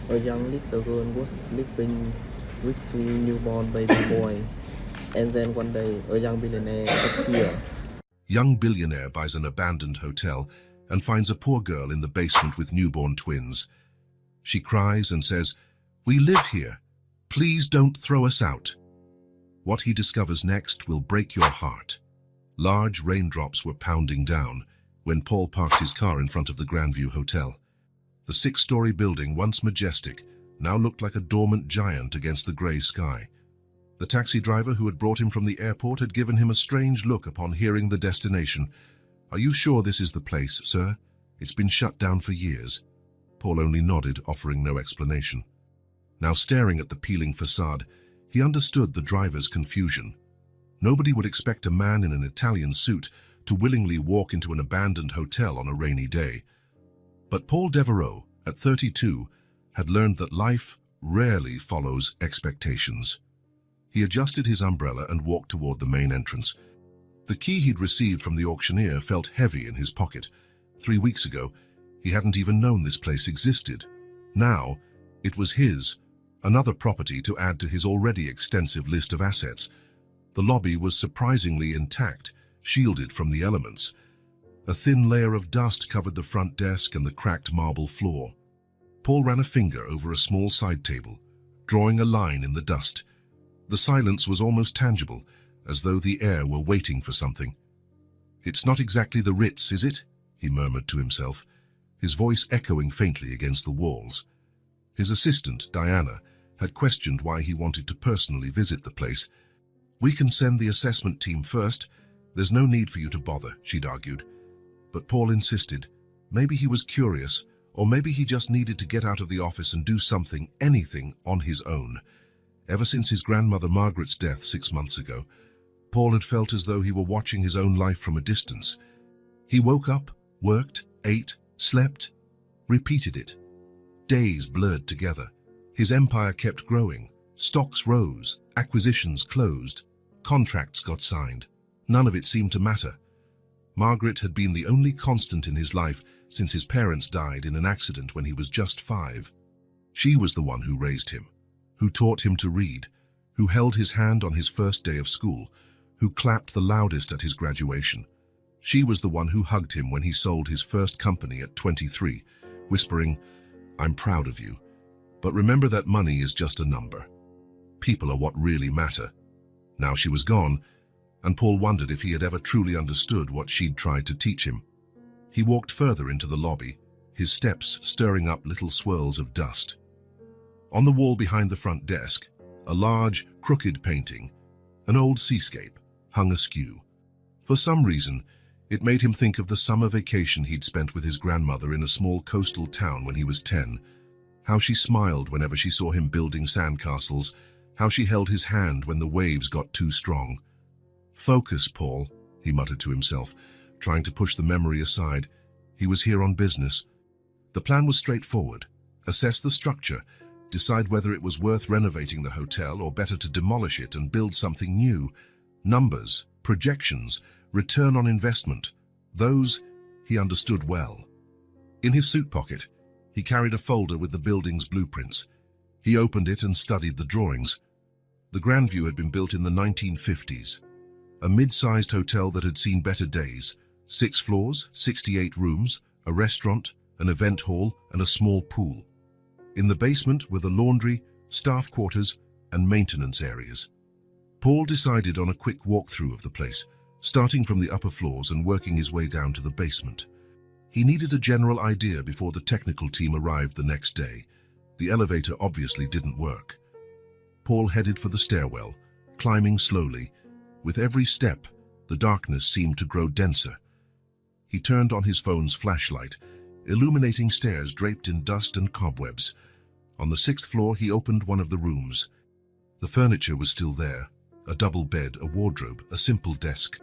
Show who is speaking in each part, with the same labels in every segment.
Speaker 1: A young little girl was sleeping with two newborn baby boy, and then one day a young billionaire appeared.
Speaker 2: Young billionaire buys an abandoned hotel and finds a poor girl in the basement with newborn twins. She cries and says, "We live here. Please don't throw us out." What he discovers next will break your heart. Large raindrops were pounding down when Paul parked his car in front of the Grandview Hotel. The six-story building, once majestic, now looked like a dormant giant against the grey sky. The taxi driver who had brought him from the airport had given him a strange look upon hearing the destination. "Are you sure this is the place, sir? It's been shut down for years." Paul only nodded, offering no explanation. Now staring at the peeling facade, he understood the driver's confusion. Nobody would expect a man in an Italian suit to willingly walk into an abandoned hotel on a rainy day. But Paul Devereaux, at 32, had learned that life rarely follows expectations. He adjusted his umbrella and walked toward the main entrance. The key he'd received from the auctioneer felt heavy in his pocket. 3 weeks ago, he hadn't even known this place existed. Now, it was his, another property to add to his already extensive list of assets. The lobby was surprisingly intact, shielded from the elements. A thin layer of dust covered the front desk and the cracked marble floor. Paul ran a finger over a small side table, drawing a line in the dust. The silence was almost tangible, as though the air were waiting for something. "It's not exactly the Ritz, is it?" he murmured to himself, his voice echoing faintly against the walls. His assistant, Diana, had questioned why he wanted to personally visit the place. "We can send the assessment team first. There's no need for you to bother," she'd argued. But Paul insisted. Maybe he was curious, or maybe he just needed to get out of the office and do something, anything, on his own. Ever since his grandmother Margaret's death 6 months ago, Paul had felt as though he were watching his own life from a distance. He woke up, worked, ate, slept, repeated it. Days blurred together. His empire kept growing. Stocks rose, acquisitions closed, contracts got signed. None of it seemed to matter. Margaret had been the only constant in his life since his parents died in an accident when he was just 5. She was the one who raised him, who taught him to read, who held his hand on his first day of school, who clapped the loudest at his graduation. She was the one who hugged him when he sold his first company at 23, whispering, "I'm proud of you. But remember that money is just a number. People are what really matter." Now she was gone, and Paul wondered if he had ever truly understood what she'd tried to teach him. He walked further into the lobby, his steps stirring up little swirls of dust. On the wall behind the front desk, a large, crooked painting, an old seascape, hung askew. For some reason, it made him think of the summer vacation he'd spent with his grandmother in a small coastal town when he was 10. How she smiled whenever she saw him building sandcastles, how she held his hand when the waves got too strong. "Focus, Paul," he muttered to himself, trying to push the memory aside. He was here on business. The plan was straightforward. Assess the structure, decide whether it was worth renovating the hotel or better to demolish it and build something new. Numbers, projections, return on investment. Those he understood well. In his suit pocket, he carried a folder with the building's blueprints. He opened it and studied the drawings. The Grandview had been built in the 1950s. A mid-sized hotel that had seen better days. 6 floors, 68 rooms, a restaurant, an event hall, and a small pool. In the basement were the laundry, staff quarters, and maintenance areas. Paul decided on a quick walkthrough of the place, starting from the upper floors and working his way down to the basement. He needed a general idea before the technical team arrived the next day. The elevator obviously didn't work. Paul headed for the stairwell, climbing slowly. With every step, the darkness seemed to grow denser. He turned on his phone's flashlight, illuminating stairs draped in dust and cobwebs. On the 6th floor, he opened one of the rooms. The furniture was still there, a double bed, a wardrobe, a simple desk.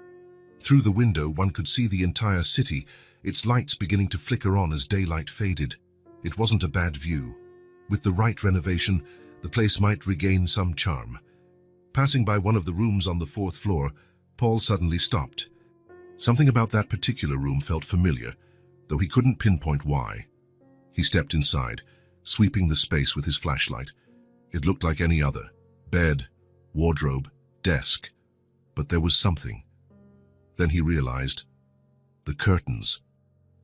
Speaker 2: Through the window, one could see the entire city, its lights beginning to flicker on as daylight faded. It wasn't a bad view. With the right renovation, the place might regain some charm. Passing by one of the rooms on the 4th floor, Paul suddenly stopped. Something about that particular room felt familiar, though he couldn't pinpoint why. He stepped inside, sweeping the space with his flashlight. It looked like any other. Bed, wardrobe, desk. But there was something. Then he realized. The curtains.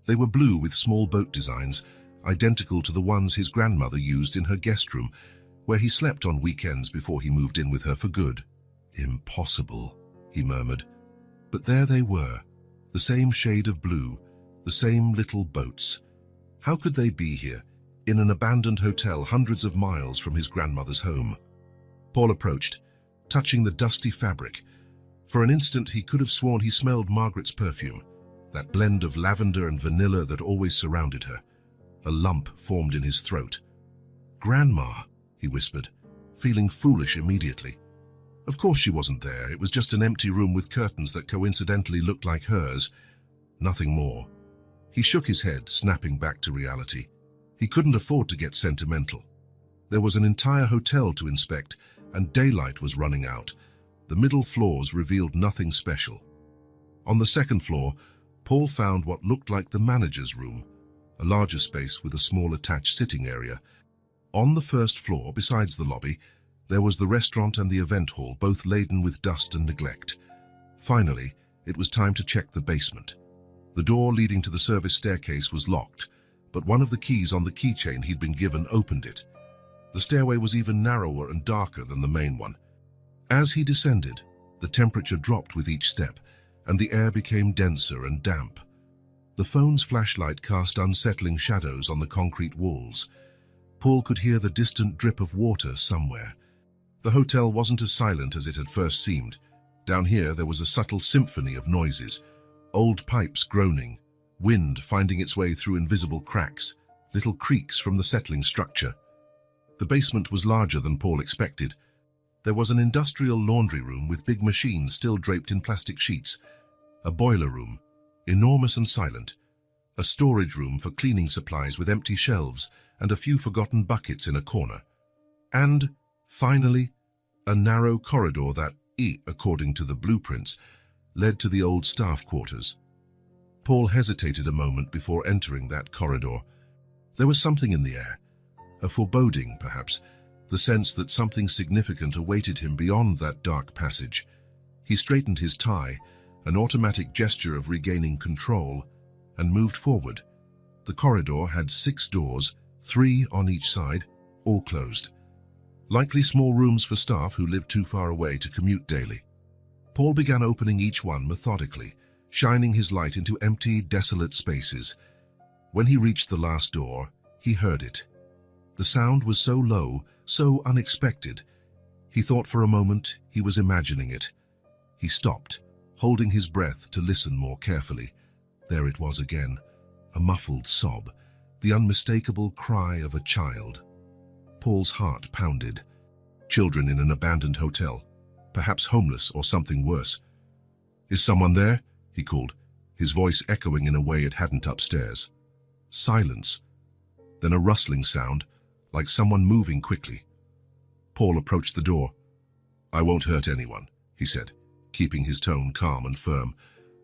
Speaker 2: They were blue with small boat designs, identical to the ones his grandmother used in her guest room, where he slept on weekends before he moved in with her for good. Impossible, he murmured. But there they were, the same shade of blue, the same little boats. How could they be here, in an abandoned hotel hundreds of miles from his grandmother's home? Paul approached, touching the dusty fabric. For an instant he could have sworn he smelled Margaret's perfume, that blend of lavender and vanilla that always surrounded her. A lump formed in his throat. "Grandma," he whispered, feeling foolish immediately. Of course she wasn't there. It was just an empty room with curtains that coincidentally looked like hers. Nothing more. He shook his head, snapping back to reality. He couldn't afford to get sentimental. There was an entire hotel to inspect, and daylight was running out. The middle floors revealed nothing special. On the second floor, Paul found what looked like the manager's room, a larger space with a small attached sitting area. On the first floor, besides the lobby, there was the restaurant and the event hall, both laden with dust and neglect. Finally, it was time to check the basement. The door leading to the service staircase was locked, but one of the keys on the keychain he'd been given opened it. The stairway was even narrower and darker than the main one. As he descended, the temperature dropped with each step, and the air became denser and damp. The phone's flashlight cast unsettling shadows on the concrete walls. Paul could hear the distant drip of water somewhere. The hotel wasn't as silent as it had first seemed. Down here there was a subtle symphony of noises, old pipes groaning, wind finding its way through invisible cracks, little creaks from the settling structure. The basement was larger than Paul expected. There was an industrial laundry room with big machines still draped in plastic sheets, a boiler room, enormous and silent, a storage room for cleaning supplies with empty shelves and a few forgotten buckets in a corner, and, finally, a narrow corridor that, according to the blueprints, led to the old staff quarters. Paul hesitated a moment before entering that corridor. There was something in the air, a foreboding, perhaps, the sense that something significant awaited him beyond that dark passage. He straightened his tie, an automatic gesture of regaining control, and moved forward. The corridor had 6 doors, 3 on each side, all closed. Likely small rooms for staff who lived too far away to commute daily. Paul began opening each one methodically, shining his light into empty, desolate spaces. When he reached the last door, he heard it. The sound was so low, so unexpected. He thought for a moment he was imagining it. He stopped, holding his breath to listen more carefully. There it was again, a muffled sob, the unmistakable cry of a child. Paul's heart pounded. Children in an abandoned hotel, perhaps homeless or something worse. "Is someone there?" he called, his voice echoing in a way it hadn't upstairs. Silence. Then a rustling sound, like someone moving quickly. Paul approached the door. "I won't hurt anyone," he said, keeping his tone calm and firm.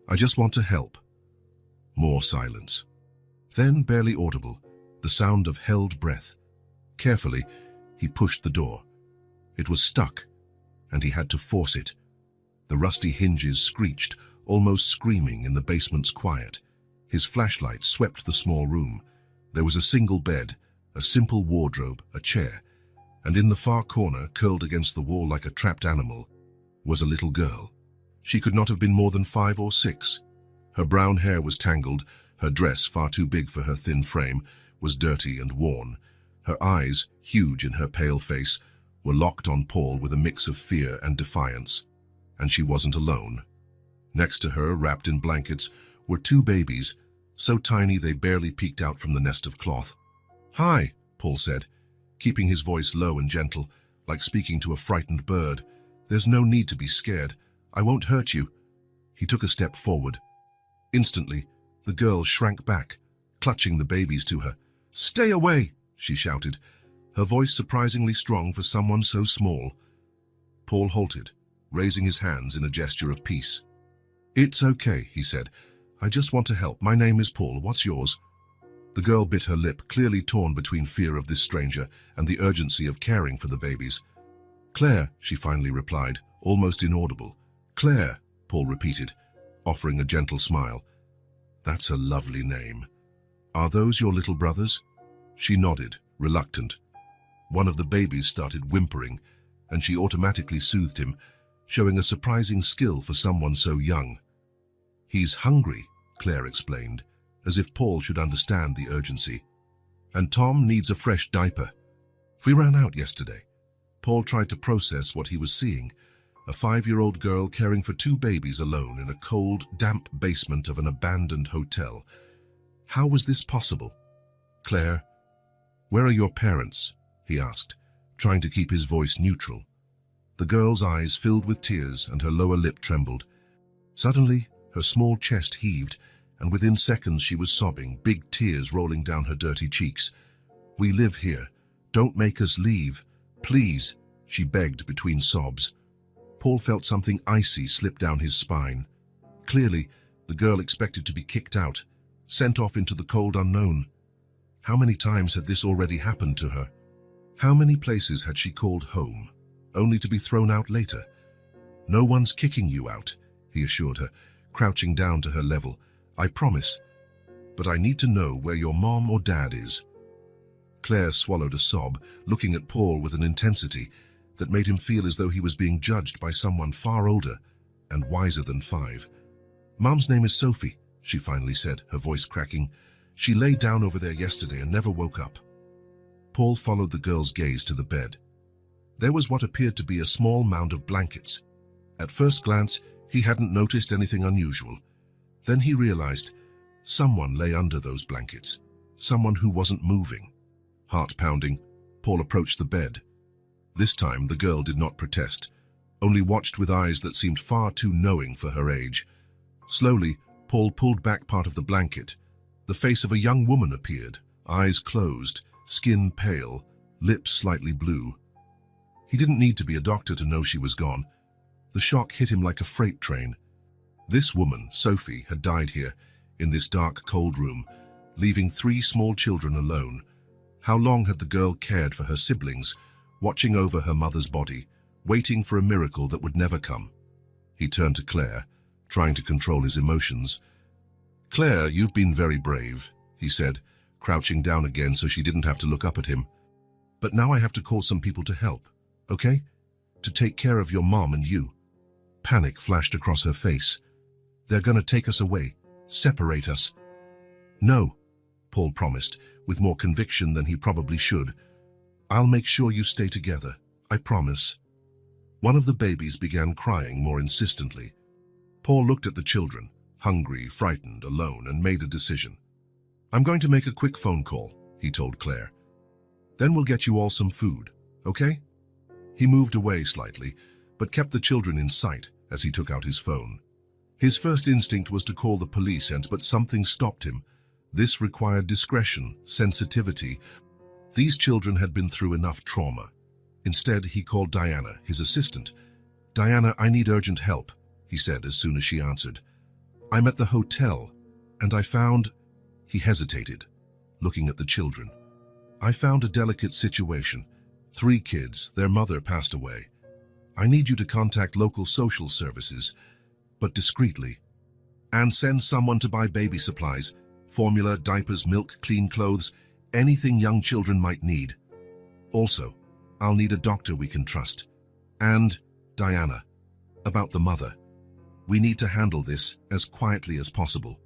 Speaker 2: "I just want to help." More silence. Then, barely audible, the sound of held breath. Carefully, he pushed the door. It was stuck, and he had to force it. The rusty hinges screeched, almost screaming in the basement's quiet. His flashlight swept the small room. There was a single bed, a simple wardrobe, a chair, and in the far corner, curled against the wall like a trapped animal, was a little girl. She could not have been more than 5 or 6. Her brown hair was tangled, her dress, far too big for her thin frame, was dirty and worn. Her eyes, huge in her pale face, were locked on Paul with a mix of fear and defiance. And she wasn't alone. Next to her, wrapped in blankets, were 2 babies, so tiny they barely peeked out from the nest of cloth. "Hi," Paul said, keeping his voice low and gentle, like speaking to a frightened bird. "There's no need to be scared. I won't hurt you." He took a step forward. Instantly, the girl shrank back, clutching the babies to her. "Stay away!" she shouted, her voice surprisingly strong for someone so small. Paul halted, raising his hands in a gesture of peace. "It's okay," he said. "I just want to help. My name is Paul. What's yours?" The girl bit her lip, clearly torn between fear of this stranger and the urgency of caring for the babies. "Claire," she finally replied, almost inaudible. "Claire," Paul repeated, offering a gentle smile. "That's a lovely name. Are those your little brothers?" She nodded, reluctant. One of the babies started whimpering, and she automatically soothed him, showing a surprising skill for someone so young. "He's hungry," Claire explained, as if Paul should understand the urgency. "And Tom needs a fresh diaper. We ran out yesterday." Paul tried to process what he was seeing, a 5-year-old girl caring for 2 babies alone in a cold, damp basement of an abandoned hotel. How was this possible? "Claire, where are your parents?" he asked, trying to keep his voice neutral. The girl's eyes filled with tears and her lower lip trembled. Suddenly, her small chest heaved, and within seconds she was sobbing, big tears rolling down her dirty cheeks. "We live here. Don't make us leave. Please," she begged between sobs. Paul felt something icy slip down his spine. Clearly, the girl expected to be kicked out, sent off into the cold unknown. How many times had this already happened to her? How many places had she called home, only to be thrown out later? "No one's kicking you out," he assured her, crouching down to her level. "I promise. But I need to know where your mom or dad is." Claire swallowed a sob, looking at Paul with an intensity that made him feel as though he was being judged by someone far older and wiser than 5. "Mom's name is Sophie," she finally said, her voice cracking. "She lay down over there yesterday and never woke up." Paul followed the girl's gaze to the bed. There was what appeared to be a small mound of blankets. At first glance, he hadn't noticed anything unusual. Then he realized someone lay under those blankets, someone who wasn't moving. Heart pounding, Paul approached the bed. This time, the girl did not protest, only watched with eyes that seemed far too knowing for her age. Slowly, Paul pulled back part of the blanket. The face of a young woman appeared, eyes closed, skin pale, lips slightly blue. He didn't need to be a doctor to know she was gone. The shock hit him like a freight train. This woman, Sophie, had died here, in this dark, cold room, leaving 3 small children alone. How long had the girl cared for her siblings, watching over her mother's body, waiting for a miracle that would never come? He turned to Claire, trying to control his emotions. "Claire, you've been very brave," he said, crouching down again so she didn't have to look up at him. "But now I have to call some people to help, okay? To take care of your mom and you." Panic flashed across her face. "They're gonna take us away, separate us." "No," Paul promised, with more conviction than he probably should. "I'll make sure you stay together, I promise." One of the babies began crying more insistently. Paul looked at the children, hungry, frightened, alone, and made a decision. "I'm going to make a quick phone call," he told Claire. "Then we'll get you all some food, okay?" He moved away slightly, but kept the children in sight as he took out his phone. His first instinct was to call the police, but something stopped him. This required discretion, sensitivity. These children had been through enough trauma. Instead, he called Diana, his assistant. "Diana, I need urgent help," he said as soon as she answered. "I'm at the hotel, and I found—" He hesitated, looking at the children. "I found a delicate situation. 3 kids, their mother passed away. I need you to contact local social services, but discreetly. And send someone to buy baby supplies, formula, diapers, milk, clean clothes, anything young children might need. Also, I'll need a doctor we can trust. And, Diana, about the mother. We need to handle this as quietly as possible."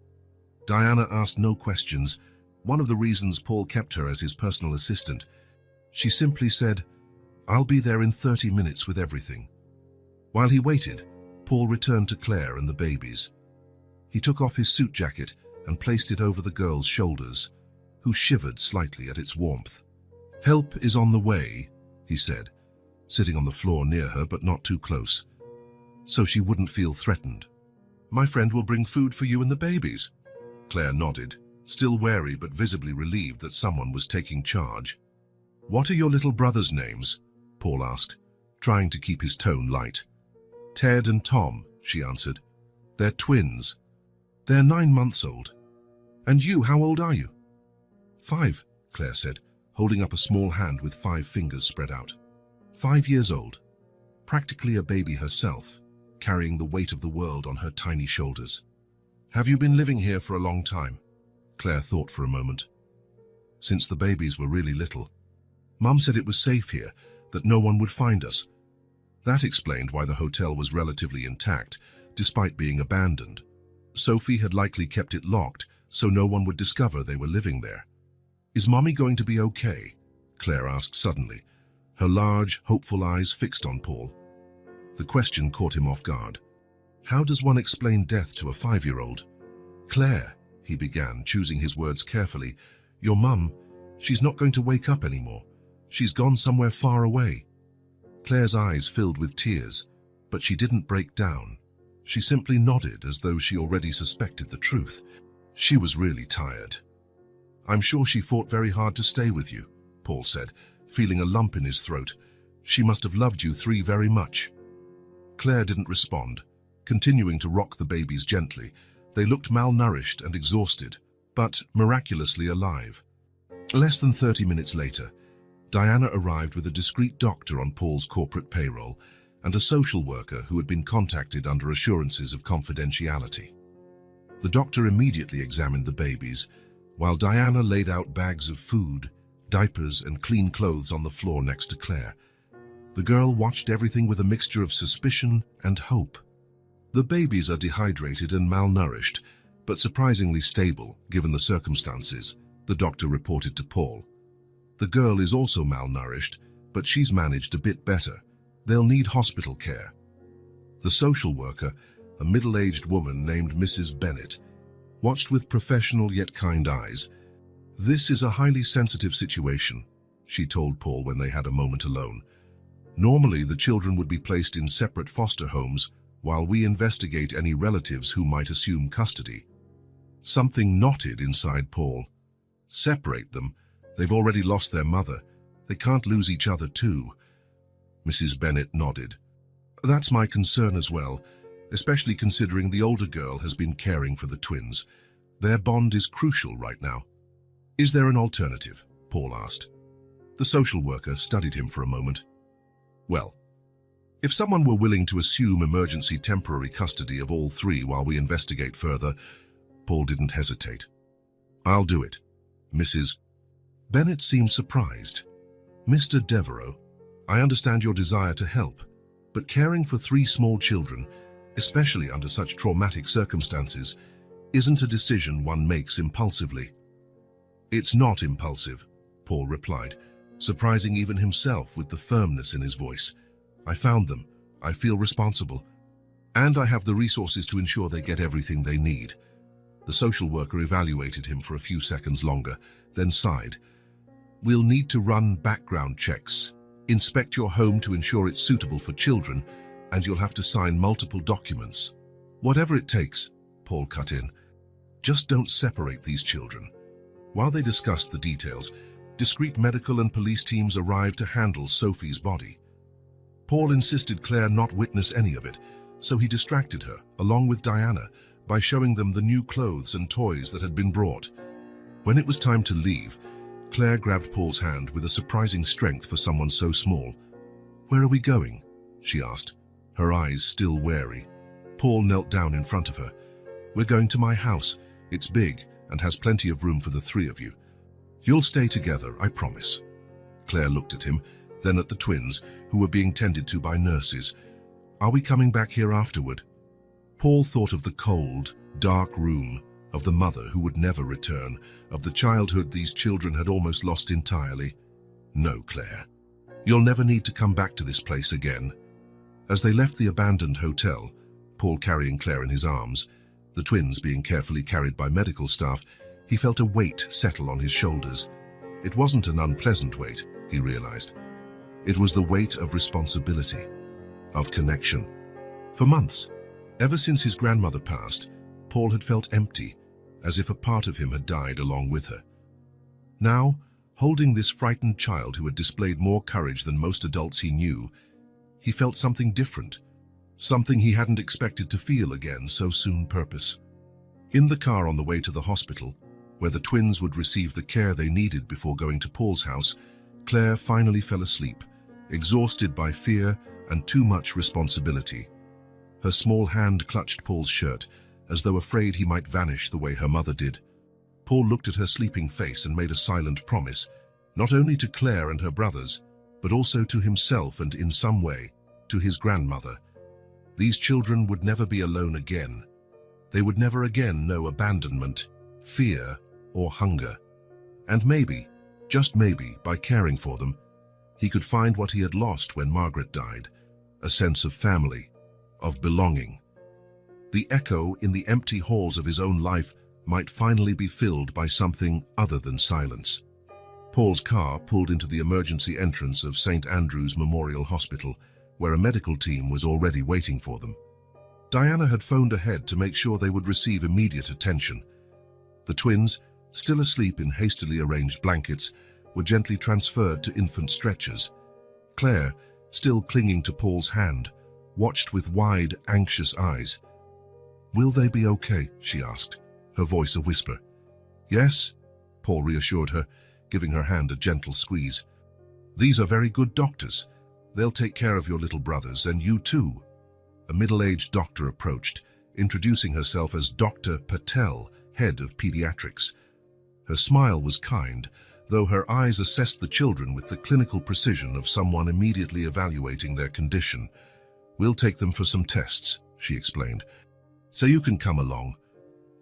Speaker 2: Diana asked no questions, one of the reasons Paul kept her as his personal assistant. She simply said, "I'll be there in 30 minutes with everything." While he waited, Paul returned to Claire and the babies. He took off his suit jacket and placed it over the girl's shoulders, who shivered slightly at its warmth. "Help is on the way," he said, sitting on the floor near her but not too close, so she wouldn't feel threatened. "My friend will bring food for you and the babies." Claire nodded, still wary but visibly relieved that someone was taking charge. "What are your little brothers' names?" Paul asked, trying to keep his tone light. "Ted and Tom," she answered. "They're twins. They're 9 months old. And you, how old are you?" 5, Claire said, holding up a small hand with 5 fingers spread out. 5 years old, practically a baby herself, carrying the weight of the world on her tiny shoulders. Have you been living here for a long time? Claire thought for a moment. Since the babies were really little. Mum said it was safe here, that no one would find us. That explained why the hotel was relatively intact, despite being abandoned. Sophie had likely kept it locked, so no one would discover they were living there. Is Mummy going to be okay? Claire asked suddenly, her large, hopeful eyes fixed on Paul. The question caught him off guard. How does one explain death to a 5-year-old? Claire, he began, choosing his words carefully, your mum, she's not going to wake up anymore. She's gone somewhere far away. Claire's eyes filled with tears, but she didn't break down. She simply nodded as though she already suspected the truth. She was really tired. I'm sure she fought very hard to stay with you, Paul said, feeling a lump in his throat. She must have loved you 3 very much. Claire didn't respond, continuing to rock the babies gently. They looked malnourished and exhausted, but miraculously alive. Less than 30 minutes later, Diana arrived with a discreet doctor on Paul's corporate payroll and a social worker who had been contacted under assurances of confidentiality. The doctor immediately examined the babies, while Diana laid out bags of food, diapers, and clean clothes on the floor next to Claire. The girl watched everything with a mixture of suspicion and hope. The babies are dehydrated and malnourished, but surprisingly stable given the circumstances, the doctor reported to Paul. The girl is also malnourished, but she's managed a bit better. They'll need hospital care. The social worker, a middle-aged woman named Mrs. Bennett, watched with professional yet kind eyes. This is a highly sensitive situation, she told Paul when they had a moment alone. Normally, the children would be placed in separate foster homes while we investigate any relatives who might assume custody. Something knotted inside Paul. Separate them? They've already lost their mother. They can't lose each other too. Mrs. Bennett nodded. That's my concern as well, especially considering the older girl has been caring for the twins. Their bond is crucial right now. Is there an alternative? Paul asked. The social worker studied him for a moment. Well, if someone were willing to assume emergency temporary custody of all 3 while we investigate further, Paul didn't hesitate. I'll do it. Mrs. Bennett seemed surprised. Mr. Devereux, I understand your desire to help, but caring for 3 small children, especially under such traumatic circumstances, isn't a decision one makes impulsively. It's not impulsive, Paul replied, surprising even himself with the firmness in his voice. I found them. I feel responsible. And I have the resources to ensure they get everything they need. The social worker evaluated him for a few seconds longer, then sighed. We'll need to run background checks, inspect your home to ensure it's suitable for children, and you'll have to sign multiple documents. Whatever it takes, Paul cut in. Just don't separate these children. While they discussed the details, discreet medical and police teams arrived to handle Sophie's body. Paul insisted Claire not witness any of it, so he distracted her, along with Diana, by showing them the new clothes and toys that had been brought. When it was time to leave, Claire grabbed Paul's hand with a surprising strength for someone so small. Where are we going? She asked, her eyes still wary. Paul knelt down in front of her. We're going to my house. It's big and has plenty of room for the 3 of you. You'll stay together, I promise. Claire looked at him, then at the twins, who were being tended to by nurses. Are we coming back here afterward? Paul thought of the cold, dark room, of the mother who would never return, of the childhood these children had almost lost entirely. No, Claire. You'll never need to come back to this place again. As they left the abandoned hotel, Paul carrying Claire in his arms, the twins being carefully carried by medical staff, he felt a weight settle on his shoulders. It wasn't an unpleasant weight, he realized. It was the weight of responsibility, of connection. For months, ever since his grandmother passed, Paul had felt empty, as if a part of him had died along with her. Now, holding this frightened child who had displayed more courage than most adults he knew, he felt something different, something he hadn't expected to feel again so soon. Purpose. In the car on the way to the hospital, where the twins would receive the care they needed before going to Paul's house, Claire finally fell asleep, exhausted by fear and too much responsibility. Her small hand clutched Paul's shirt, as though afraid he might vanish the way her mother did. Paul looked at her sleeping face and made a silent promise, not only to Claire and her brothers, but also to himself and, in some way, to his grandmother. These children would never be alone again. They would never again know abandonment, fear, or hunger. And maybe, just maybe, by caring for them, he could find what he had lost when Margaret died, a sense of family, of belonging. The echo in the empty halls of his own life might finally be filled by something other than silence. Paul's car pulled into the emergency entrance of St. Andrew's Memorial Hospital, where a medical team was already waiting for them. Diana had phoned ahead to make sure they would receive immediate attention. The twins, still asleep in hastily arranged blankets, were gently transferred to infant stretchers. Claire, still clinging to Paul's hand, watched with wide, anxious eyes. "Will they be okay?" she asked, her voice a whisper. "Yes," Paul reassured her, giving her hand a gentle squeeze. "These are very good doctors. They'll take care of your little brothers, and you too." A middle-aged doctor approached, introducing herself as Dr. Patel, head of pediatrics. Her smile was kind, though her eyes assessed the children with the clinical precision of someone immediately evaluating their condition. "We'll take them for some tests," she explained, "so you can come along."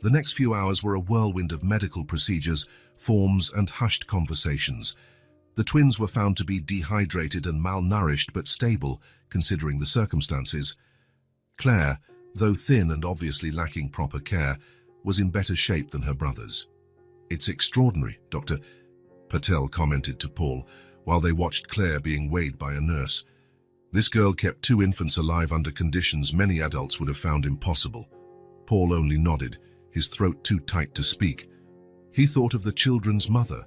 Speaker 2: The next few hours were a whirlwind of medical procedures, forms, and hushed conversations. The twins were found to be dehydrated and malnourished but stable, considering the circumstances. Claire, though thin and obviously lacking proper care, was in better shape than her brothers. "It's extraordinary," Dr. Patel commented to Paul, while they watched Claire being weighed by a nurse. "This girl kept 2 infants alive under conditions many adults would have found impossible." Paul only nodded, his throat too tight to speak. He thought of the children's mother,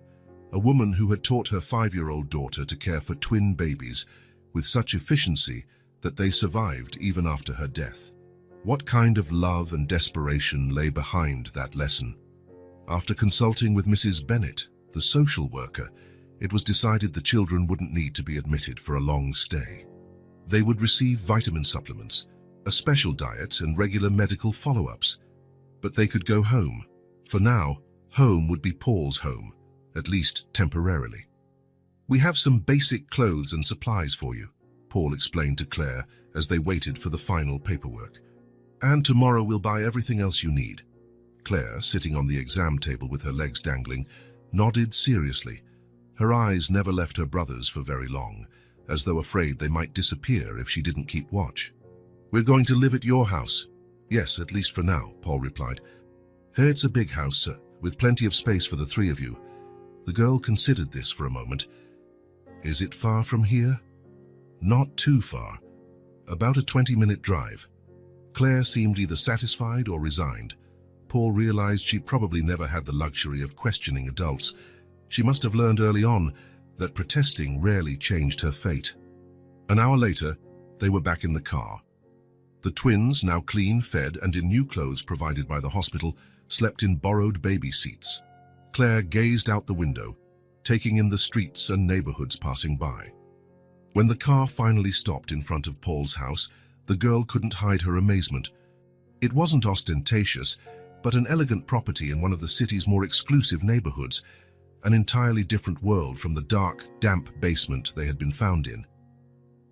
Speaker 2: a woman who had taught her 5-year-old daughter to care for twin babies with such efficiency that they survived even after her death. What kind of love and desperation lay behind that lesson? After consulting with Mrs. Bennett, the social worker, it was decided the children wouldn't need to be admitted for a long stay. They would receive vitamin supplements, a special diet, and regular medical follow-ups. But they could go home. For now, home would be Paul's home, at least temporarily. "We have some basic clothes and supplies for you," Paul explained to Claire as they waited for the final paperwork. "And tomorrow we'll buy everything else you need." Claire, sitting on the exam table with her legs dangling, nodded seriously. Her eyes never left her brothers for very long, as though afraid they might disappear if she didn't keep watch. "We're going to live at your house." "Yes, at least for now," Paul replied. "It's a big house, sir, with plenty of space for the 3 of you." The girl considered this for a moment. "Is it far from here?" "Not too far. About a 20-minute drive." Claire seemed either satisfied or resigned. Paul realized she probably never had the luxury of questioning adults. She must have learned early on that protesting rarely changed her fate. An hour later, they were back in the car. The twins, now clean, fed, and in new clothes provided by the hospital, slept in borrowed baby seats. Claire gazed out the window, taking in the streets and neighborhoods passing by. When the car finally stopped in front of Paul's house, the girl couldn't hide her amazement. It wasn't ostentatious, but an elegant property in one of the city's more exclusive neighborhoods, an entirely different world from the dark, damp basement they had been found in.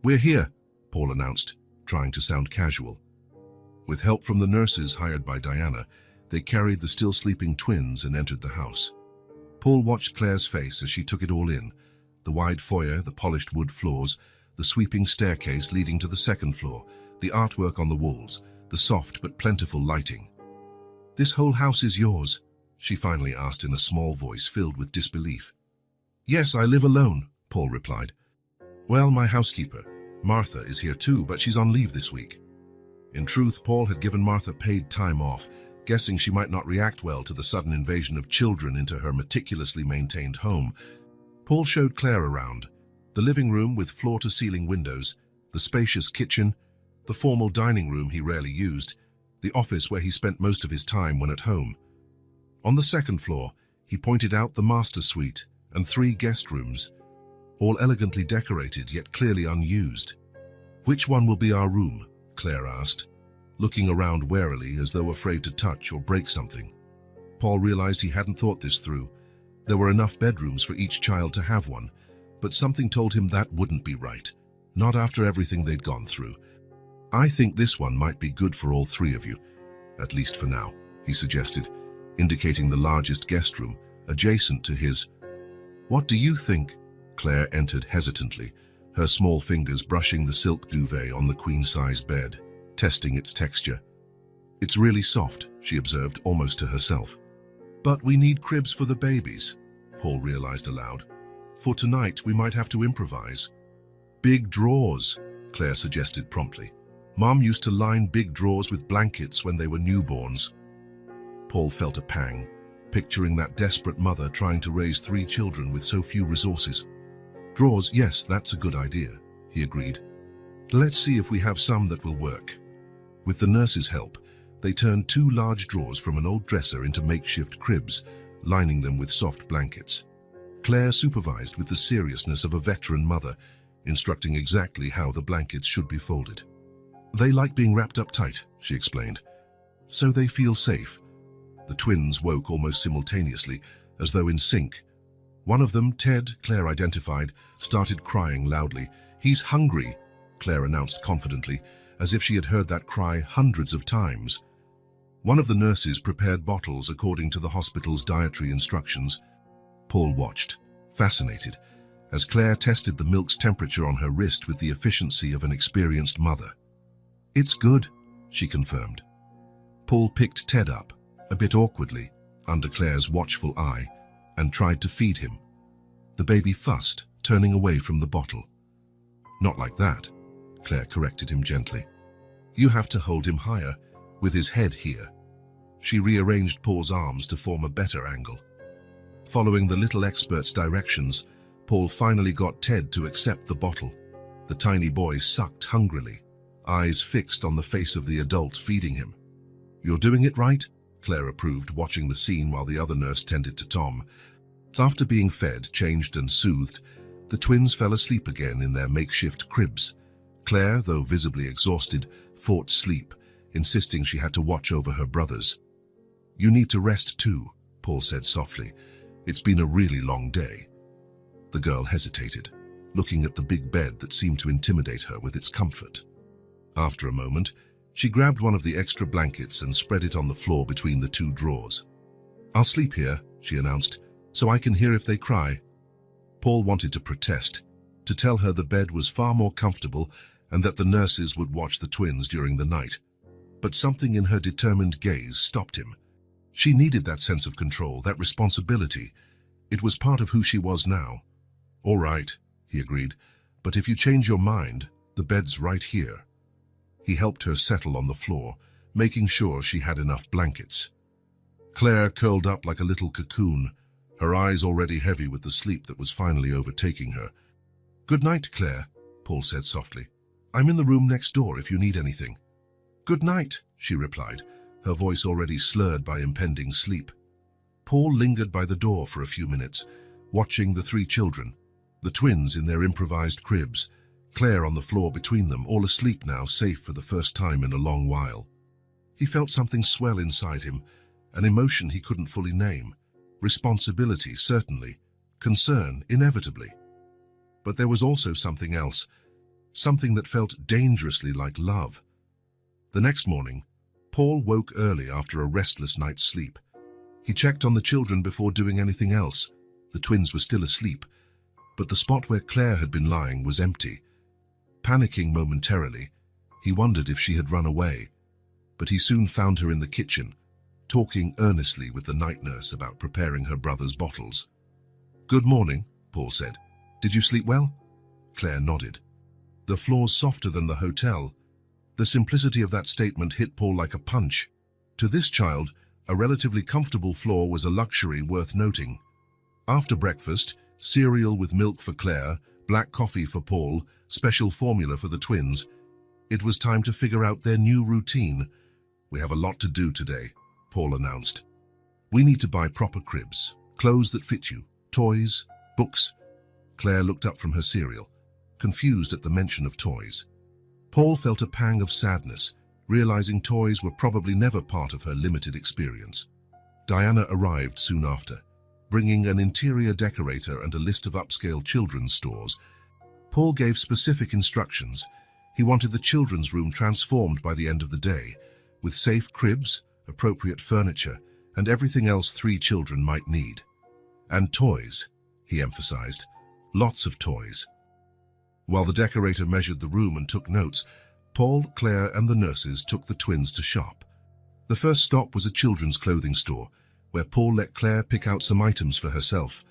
Speaker 2: "We're here," Paul announced, trying to sound casual. With help from the nurses hired by Diana, they carried the still sleeping twins and entered the house. Paul watched Claire's face as she took it all in: the wide foyer, the polished wood floors, the sweeping staircase leading to the second floor, the artwork on the walls, the soft but plentiful lighting. "This whole house is yours?" she finally asked in a small voice filled with disbelief. "Yes, I live alone," Paul replied. "Well, my housekeeper, Martha, is here too, but she's on leave this week." In truth, Paul had given Martha paid time off, guessing she might not react well to the sudden invasion of children into her meticulously maintained home. Paul showed Claire around: the living room with floor-to-ceiling windows, the spacious kitchen, the formal dining room he rarely used, the office where he spent most of his time when at home. On the second floor, He pointed out the master suite and 3 guest rooms, all elegantly decorated yet clearly unused. "Which one will be our room?" Claire asked, looking around warily as though afraid to touch or break something. Paul realized he hadn't thought this through. There were enough bedrooms for each child to have one, but something told him that wouldn't be right, not after everything they'd gone through. "I think this one might be good for all 3 of you, at least for now," he suggested, indicating the largest guest room, adjacent to his. "What do you think?" Claire entered hesitantly, her small fingers brushing the silk duvet on the queen-size bed, testing its texture. "It's really soft," she observed, almost to herself. "But we need cribs for the babies," Paul realized aloud. "For tonight, we might have to improvise." "Big drawers," Claire suggested promptly. "Mom used to line big drawers with blankets when they were newborns." Paul felt a pang, picturing that desperate mother trying to raise 3 children with so few resources. "Drawers, yes, that's a good idea," he agreed. "Let's see if we have some that will work." With the nurse's help, they turned 2 large drawers from an old dresser into makeshift cribs, lining them with soft blankets. Claire supervised with the seriousness of a veteran mother, instructing exactly how the blankets should be folded. "They like being wrapped up tight," she explained, "so they feel safe." The twins woke almost simultaneously, as though in sync. One of them, Ted, Claire identified, started crying loudly. "He's hungry," Claire announced confidently, as if she had heard that cry hundreds of times. One of the nurses prepared bottles according to the hospital's dietary instructions. Paul watched, fascinated, as Claire tested the milk's temperature on her wrist with the efficiency of an experienced mother. "It's good," she confirmed. Paul picked Ted up, a bit awkwardly, under Claire's watchful eye, and tried to feed him. The baby fussed, turning away from the bottle. "Not like that," Claire corrected him gently. "You have to hold him higher, with his head here." She rearranged Paul's arms to form a better angle. Following the little expert's directions, Paul finally got Ted to accept the bottle. The tiny boy sucked hungrily, eyes fixed on the face of the adult feeding him. "You're doing it right," Claire approved, watching the scene while the other nurse tended to Tom. After being fed, changed and soothed, the twins fell asleep again in their makeshift cribs. Claire, though visibly exhausted, fought sleep, insisting she had to watch over her brothers. "You need to rest too," Paul said softly. "It's been a really long day." The girl hesitated, looking at the big bed that seemed to intimidate her with its comfort. After a moment, she grabbed one of the extra blankets and spread it on the floor between the 2 drawers. "I'll sleep here," she announced, "so I can hear if they cry." Paul wanted to protest, to tell her the bed was far more comfortable and that the nurses would watch the twins during the night. But something in her determined gaze stopped him. She needed that sense of control, that responsibility. It was part of who she was now. "All right," he agreed, "but if you change your mind, the bed's right here." He helped her settle on the floor, making sure she had enough blankets. Claire curled up like a little cocoon, her eyes already heavy with the sleep that was finally overtaking her. "Good night, Claire," Paul said softly. "I'm in the room next door if you need anything." "Good night," she replied, her voice already slurred by impending sleep. Paul lingered by the door for a few minutes, watching the 3 children, the twins in their improvised cribs, Claire on the floor between them, all asleep now, safe for the first time in a long while. He felt something swell inside him, an emotion he couldn't fully name. Responsibility, certainly. Concern, inevitably. But there was also something else, something that felt dangerously like love. The next morning, Paul woke early after a restless night's sleep. He checked on the children before doing anything else. The twins were still asleep, but the spot where Claire had been lying was empty. Panicking momentarily, he wondered if she had run away, but he soon found her in the kitchen, talking earnestly with the night nurse about preparing her brother's bottles. "Good morning," Paul said. "Did you sleep well?" Claire nodded. "The floor's softer than the hotel." The simplicity of that statement hit Paul like a punch. To this child, a relatively comfortable floor was a luxury worth noting. After breakfast, cereal with milk for Claire, black coffee for Paul, special formula for the twins. It was time to figure out their new routine. "We have a lot to do today," Paul announced. "We need to buy proper cribs, Clothes that fit you, toys, books. Claire looked up from her cereal, confused at the mention of toys. Paul felt a pang of sadness, realizing toys were probably never part of her limited experience. Diana arrived soon after, bringing an interior decorator and a list of upscale children's stores. Paul gave specific instructions. He wanted the children's room transformed by the end of the day, with safe cribs, appropriate furniture, and everything else 3 children might need. And toys, he emphasized. Lots of toys. While the decorator measured the room and took notes, Paul, Claire, and the nurses took the twins to shop. The first stop was a children's clothing store, where Paul let Claire pick out some items for herself.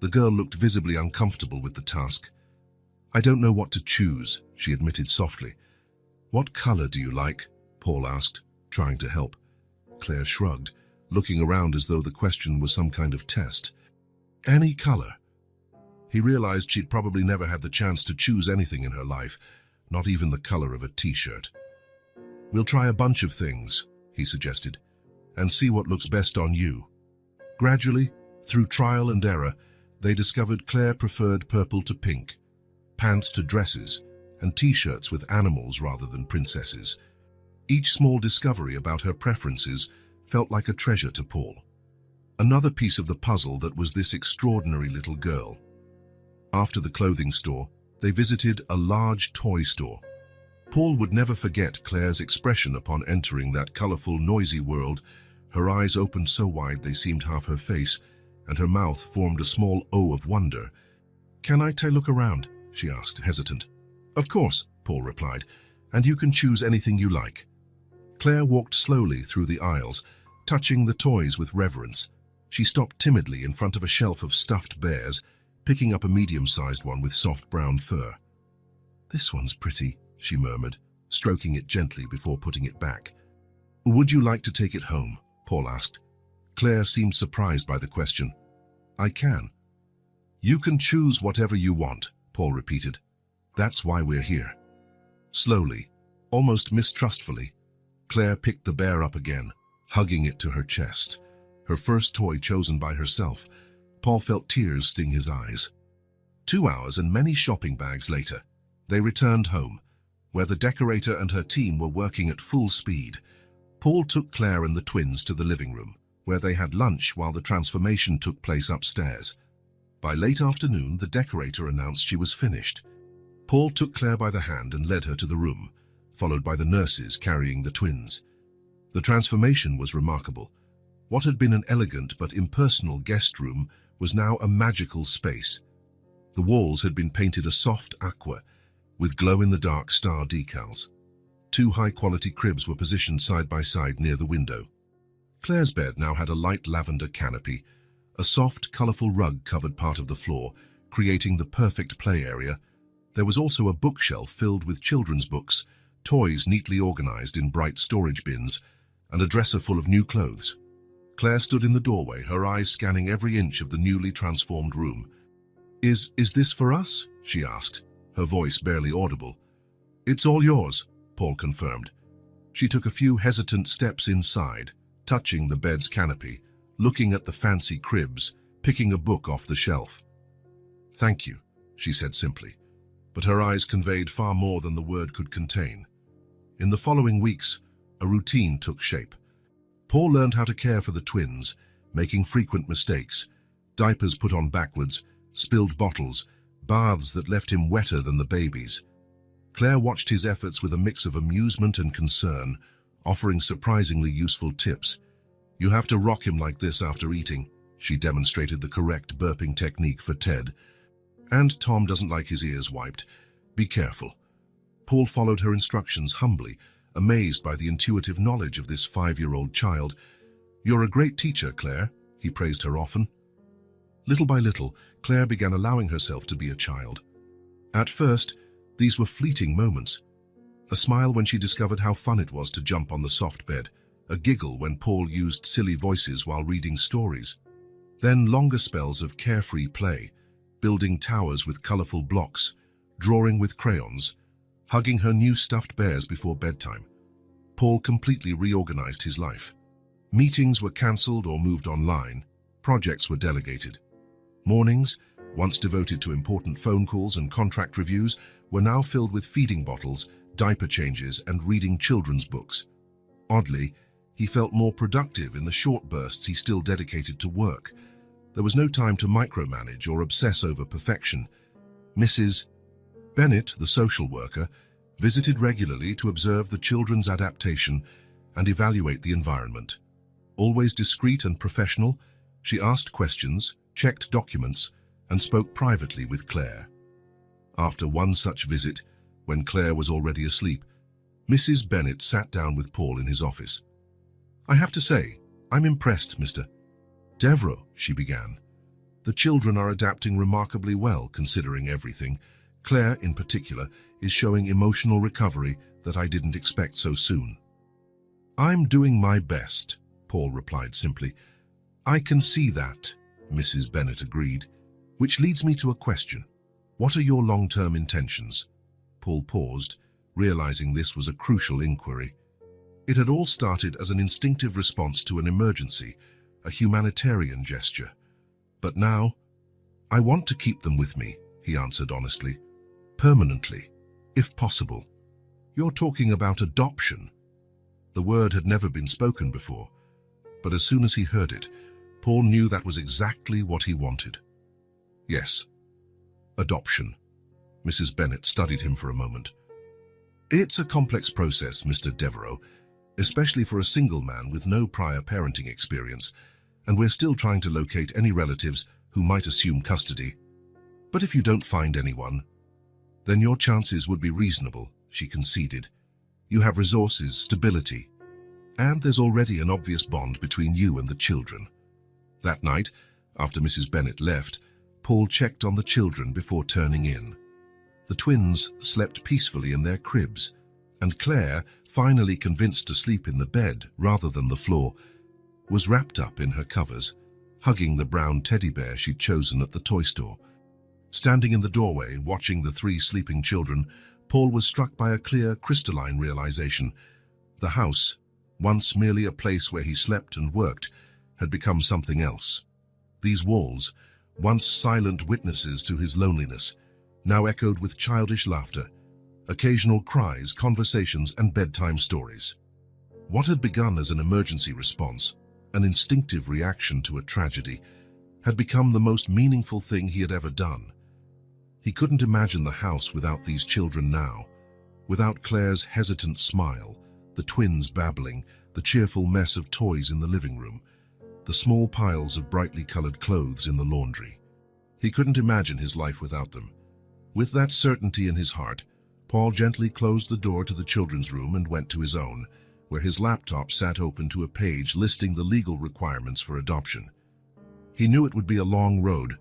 Speaker 2: The girl looked visibly uncomfortable with the task. "I don't know what to choose," she admitted softly. "What color do you like?" Paul asked, trying to help. Claire shrugged, looking around as though the question was some kind of test. Any color. He realized she'd probably never had the chance to choose anything in her life, not even the color of a t-shirt. "We'll try a bunch of things," he suggested, "and see what looks best on you." Gradually, through trial and error, they discovered Claire preferred purple to pink, pants to dresses, and t-shirts with animals rather than princesses. Each small discovery about her preferences felt like a treasure to Paul. Another piece of the puzzle that was this extraordinary little girl. After the clothing store, they visited a large toy store. Paul would never forget Claire's expression upon entering that colorful, noisy world. Her eyes opened so wide they seemed half her face, and her mouth formed a small O of wonder. "Can I take a look around?" she asked, hesitant. "Of course," Paul replied, "and you can choose anything you like." Claire walked slowly through the aisles, touching the toys with reverence. She stopped timidly in front of a shelf of stuffed bears, picking up a medium-sized one with soft brown fur. "This one's pretty," she murmured, stroking it gently before putting it back. "Would you like to take it home?" Paul asked. Claire seemed surprised by the question. "I can." "You can choose whatever you want," Paul repeated. "That's why we're here." Slowly, almost mistrustfully, Claire picked the bear up again, hugging it to her chest. Her first toy chosen by herself. Paul felt tears sting his eyes. 2 hours and many shopping bags later, they returned home, where the decorator and her team were working at full speed. Paul took Claire and the twins to the living room, where they had lunch while the transformation took place upstairs. By late afternoon, the decorator announced she was finished. Paul took Claire by the hand and led her to the room, followed by the nurses carrying the twins. The transformation was remarkable. What had been an elegant but impersonal guest room was now a magical space. The walls had been painted a soft aqua, with glow-in-the-dark star decals. 2 high-quality cribs were positioned side by side near the window. Claire's bed now had a light lavender canopy. A soft, colorful rug covered part of the floor, creating the perfect play area. There was also a bookshelf filled with children's books, toys neatly organized in bright storage bins, and a dresser full of new clothes. Claire stood in the doorway, her eyes scanning every inch of the newly transformed room. Is this for us?" she asked, her voice barely audible. "It's all yours," Paul confirmed. She took a few hesitant steps inside, touching the bed's canopy, looking at the fancy cribs, picking a book off the shelf. "Thank you," she said simply, but her eyes conveyed far more than the word could contain. In the following weeks, a routine took shape. Paul learned how to care for the twins, making frequent mistakes, diapers put on backwards, spilled bottles, baths that left him wetter than the babies. Claire watched his efforts with a mix of amusement and concern, offering surprisingly useful tips. "You have to rock him like this after eating." She demonstrated the correct burping technique for Ted. "And Tom doesn't like his ears wiped. Be careful." Paul followed her instructions humbly, amazed by the intuitive knowledge of this 5-year-old child. "You're a great teacher, Claire," he praised her often. Little by little, Claire began allowing herself to be a child. At first, these were fleeting moments. A smile when she discovered how fun it was to jump on the soft bed, a giggle when Paul used silly voices while reading stories. Then longer spells of carefree play, building towers with colorful blocks, drawing with crayons, hugging her new stuffed bears before bedtime. Paul completely reorganized his life. Meetings were cancelled or moved online. projects were delegated. Mornings, once devoted to important phone calls and contract reviews, were now filled with feeding bottles, diaper changes, and reading children's books. Oddly, he felt more productive in the short bursts he still dedicated to work. There was no time to micromanage or obsess over perfection. Mrs. Bennett, the social worker, visited regularly to observe the children's adaptation and evaluate the environment. Always discreet and professional, she asked questions, checked documents, and spoke privately with Claire. After one such visit, when Claire was already asleep, Mrs. Bennett sat down with Paul in his office. "I have to say, I'm impressed, Mr. Devereux," she began. "The children are adapting remarkably well, considering everything. Claire, in particular, is showing emotional recovery that I didn't expect so soon." "I'm doing my best," Paul replied simply. "I can see that," Mrs. Bennett agreed. "Which leads me to a question. What are your long-term intentions?" Paul paused, realizing this was a crucial inquiry. It had all started as an instinctive response to an emergency, a humanitarian gesture. But now, "I want to keep them with me," he answered honestly. "Permanently, if possible." "You're talking about adoption." The word had never been spoken before, but as soon as he heard it, Paul knew that was exactly what he wanted. "Yes, adoption." Mrs. Bennett studied him for a moment. "It's a complex process, Mr. Devereux, especially for a single man with no prior parenting experience, and we're still trying to locate any relatives who might assume custody. But if you don't find anyone, then your chances would be reasonable," she conceded. "You have resources, stability, and there's already an obvious bond between you and the children." That night, after Mrs. Bennett left, Paul checked on the children before turning in. The twins slept peacefully in their cribs, and Claire, finally convinced to sleep in the bed rather than the floor, was wrapped up in her covers, hugging the brown teddy bear she'd chosen at the toy store. Standing in the doorway, watching the three sleeping children, Paul was struck by a clear, crystalline realization. The house, once merely a place where he slept and worked, had become something else. These walls, once silent witnesses to his loneliness, now echoed with childish laughter, occasional cries, conversations, and bedtime stories. What had begun as an emergency response, an instinctive reaction to a tragedy, had become the most meaningful thing he had ever done. He couldn't imagine the house without these children now, without Claire's hesitant smile, the twins babbling, the cheerful mess of toys in the living room, the small piles of brightly colored clothes in the laundry. He couldn't imagine his life without them. With that certainty in his heart, Paul gently closed the door to the children's room and went to his own, where his laptop sat open to a page listing the legal requirements for adoption. He knew it would be a long road,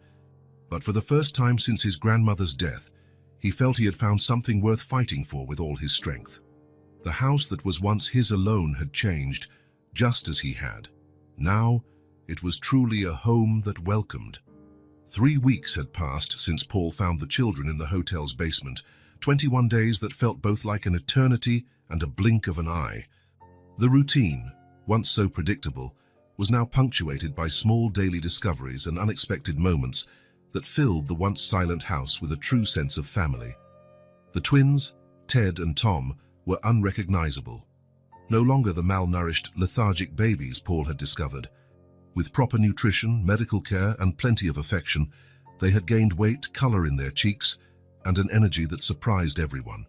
Speaker 2: but for the first time since his grandmother's death, he felt he had found something worth fighting for with all his strength. The house that was once his alone had changed, just as he had. Now, it was truly a home that welcomed. 3 weeks had passed since Paul found the children in the hotel's basement, 21 days that felt both like an eternity and a blink of an eye. The routine, once so predictable, was now punctuated by small daily discoveries and unexpected moments that filled the once silent house with a true sense of family. The twins, Ted and Tom, were unrecognizable. No longer the malnourished, lethargic babies Paul had discovered. With proper nutrition, medical care, and plenty of affection, they had gained weight, color in their cheeks, and an energy that surprised everyone.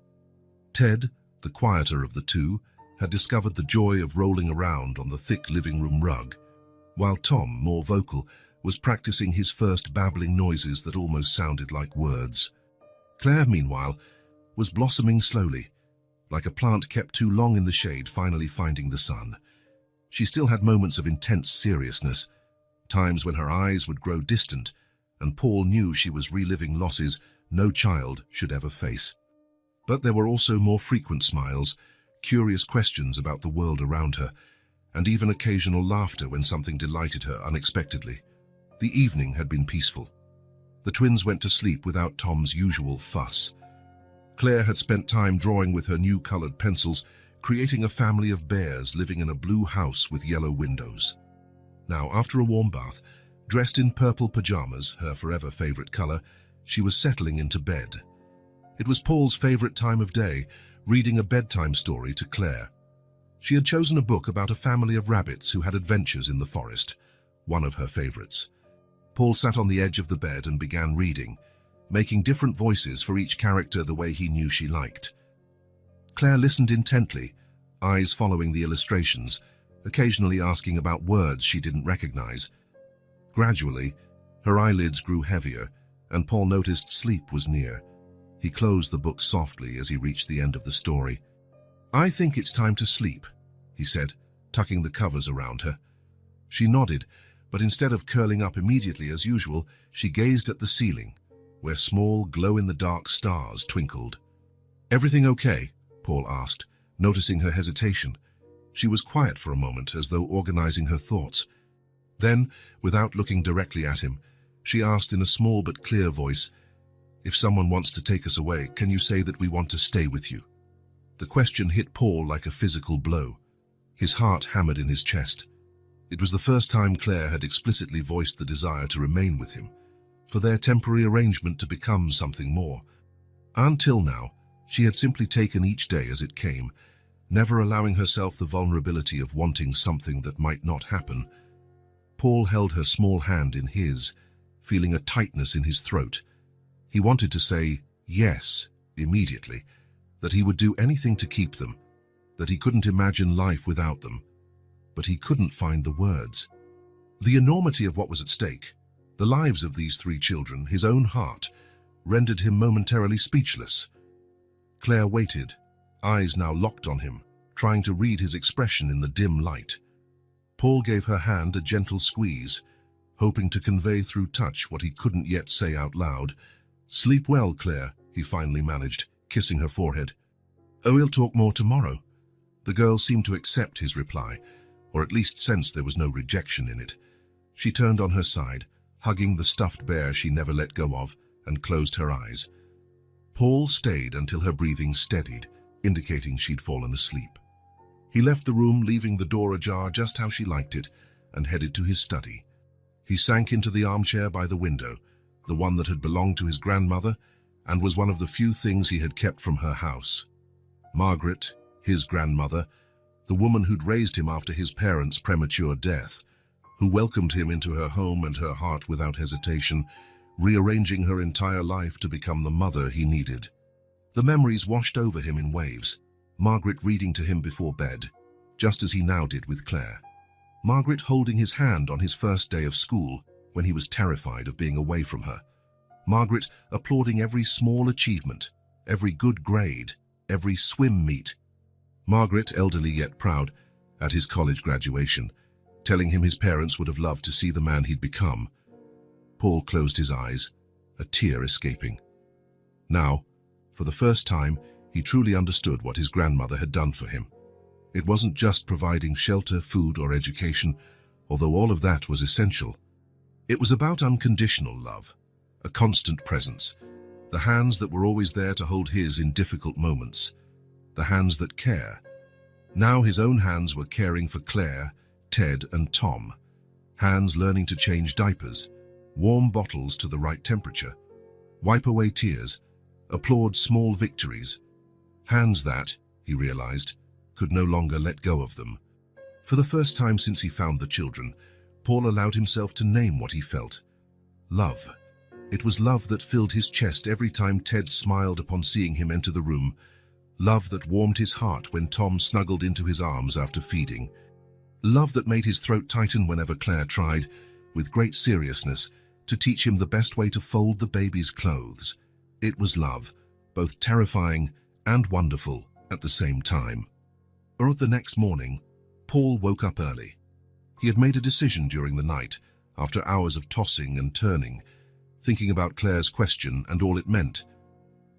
Speaker 2: Ted, the quieter of the two, had discovered the joy of rolling around on the thick living room rug, while Tom, more vocal, was practicing his first babbling noises that almost sounded like words. Claire, meanwhile, was blossoming slowly, like a plant kept too long in the shade finally finding the sun. She still had moments of intense seriousness, times when her eyes would grow distant, and Paul knew she was reliving losses no child should ever face. But there were also more frequent smiles, curious questions about the world around her, and even occasional laughter when something delighted her unexpectedly. The evening had been peaceful. The twins went to sleep without Tom's usual fuss. Claire had spent time drawing with her new colored pencils, creating a family of bears living in a blue house with yellow windows. Now, after a warm bath, Dressed in purple pajamas, her forever favorite color, she was settling into bed. It was Paul's favorite time of day, reading a bedtime story to Claire. She had chosen a book about a family of rabbits who had adventures in the forest, one of her favorites. Paul sat on the edge of the bed and began reading, making different voices for each character the way he knew she liked. Claire listened intently, eyes following the illustrations, occasionally asking about words she didn't recognize. Gradually, her eyelids grew heavier, and Paul noticed sleep was near. He closed the book softly as he reached the end of the story. "I think it's time to sleep," he said, tucking the covers around her. She nodded, but instead of curling up immediately as usual, she gazed at the ceiling, where small, glow-in-the-dark stars twinkled. "Everything okay?" Paul asked, noticing her hesitation. She was quiet for a moment, as though organizing her thoughts. Then, without looking directly at him, she asked in a small but clear voice, "If someone wants to take us away, can you say that we want to stay with you?" The question hit Paul like a physical blow. His heart hammered in his chest. It was the first time Claire had explicitly voiced the desire to remain with him, for their temporary arrangement to become something more. Until now, she had simply taken each day as it came, never allowing herself the vulnerability of wanting something that might not happen. Paul held her small hand in his, feeling a tightness in his throat. He wanted to say yes immediately, that he would do anything to keep them, that he couldn't imagine life without them, but he couldn't find the words. The enormity of what was at stake, the lives of these three children, his own heart, rendered him momentarily speechless. Claire waited, eyes now locked on him, trying to read his expression in the dim light. Paul gave her hand a gentle squeeze, hoping to convey through touch what he couldn't yet say out loud. "Sleep well, Claire," he finally managed, kissing her forehead. "Oh, we'll talk more tomorrow." The girl seemed to accept his reply, or at least sense there was no rejection in it. She turned on her side, hugging the stuffed bear she never let go of, and closed her eyes. Paul stayed until her breathing steadied, indicating she'd fallen asleep. He left the room, leaving the door ajar just how she liked it, and headed to his study. He sank into the armchair by the window, the one that had belonged to his grandmother, and was one of the few things he had kept from her house. Margaret, his grandmother, the woman who'd raised him after his parents' premature death, who welcomed him into her home and her heart without hesitation, rearranging her entire life to become the mother he needed. The memories washed over him in waves. Margaret reading to him before bed, just as he now did with Claire. Margaret holding his hand on his first day of school when he was terrified of being away from her. Margaret applauding every small achievement, every good grade, every swim meet. Margaret, elderly yet proud, at his college graduation, telling him his parents would have loved to see the man he'd become. Paul closed his eyes, a tear escaping. Now, for the first time, he truly understood what his grandmother had done for him. It wasn't just providing shelter, food, or education, although all of that was essential. It was about unconditional love, a constant presence, the hands that were always there to hold his in difficult moments, the hands that care. Now his own hands were caring for Claire, Ted, and Tom, hands learning to change diapers, warm bottles to the right temperature, wipe away tears, applaud small victories, hands that, he realized, could no longer let go of them. For the first time since he found the children, Paul allowed himself to name what he felt. Love. It was love that filled his chest every time Ted smiled upon seeing him enter the room, love that warmed his heart when Tom snuggled into his arms after feeding, love that made his throat tighten whenever Claire tried, with great seriousness, to teach him the best way to fold the baby's clothes. It was love, both terrifying and wonderful at the same time. Or the next morning, Paul woke up early. He had made a decision during the night, after hours of tossing and turning, thinking about Claire's question and all it meant.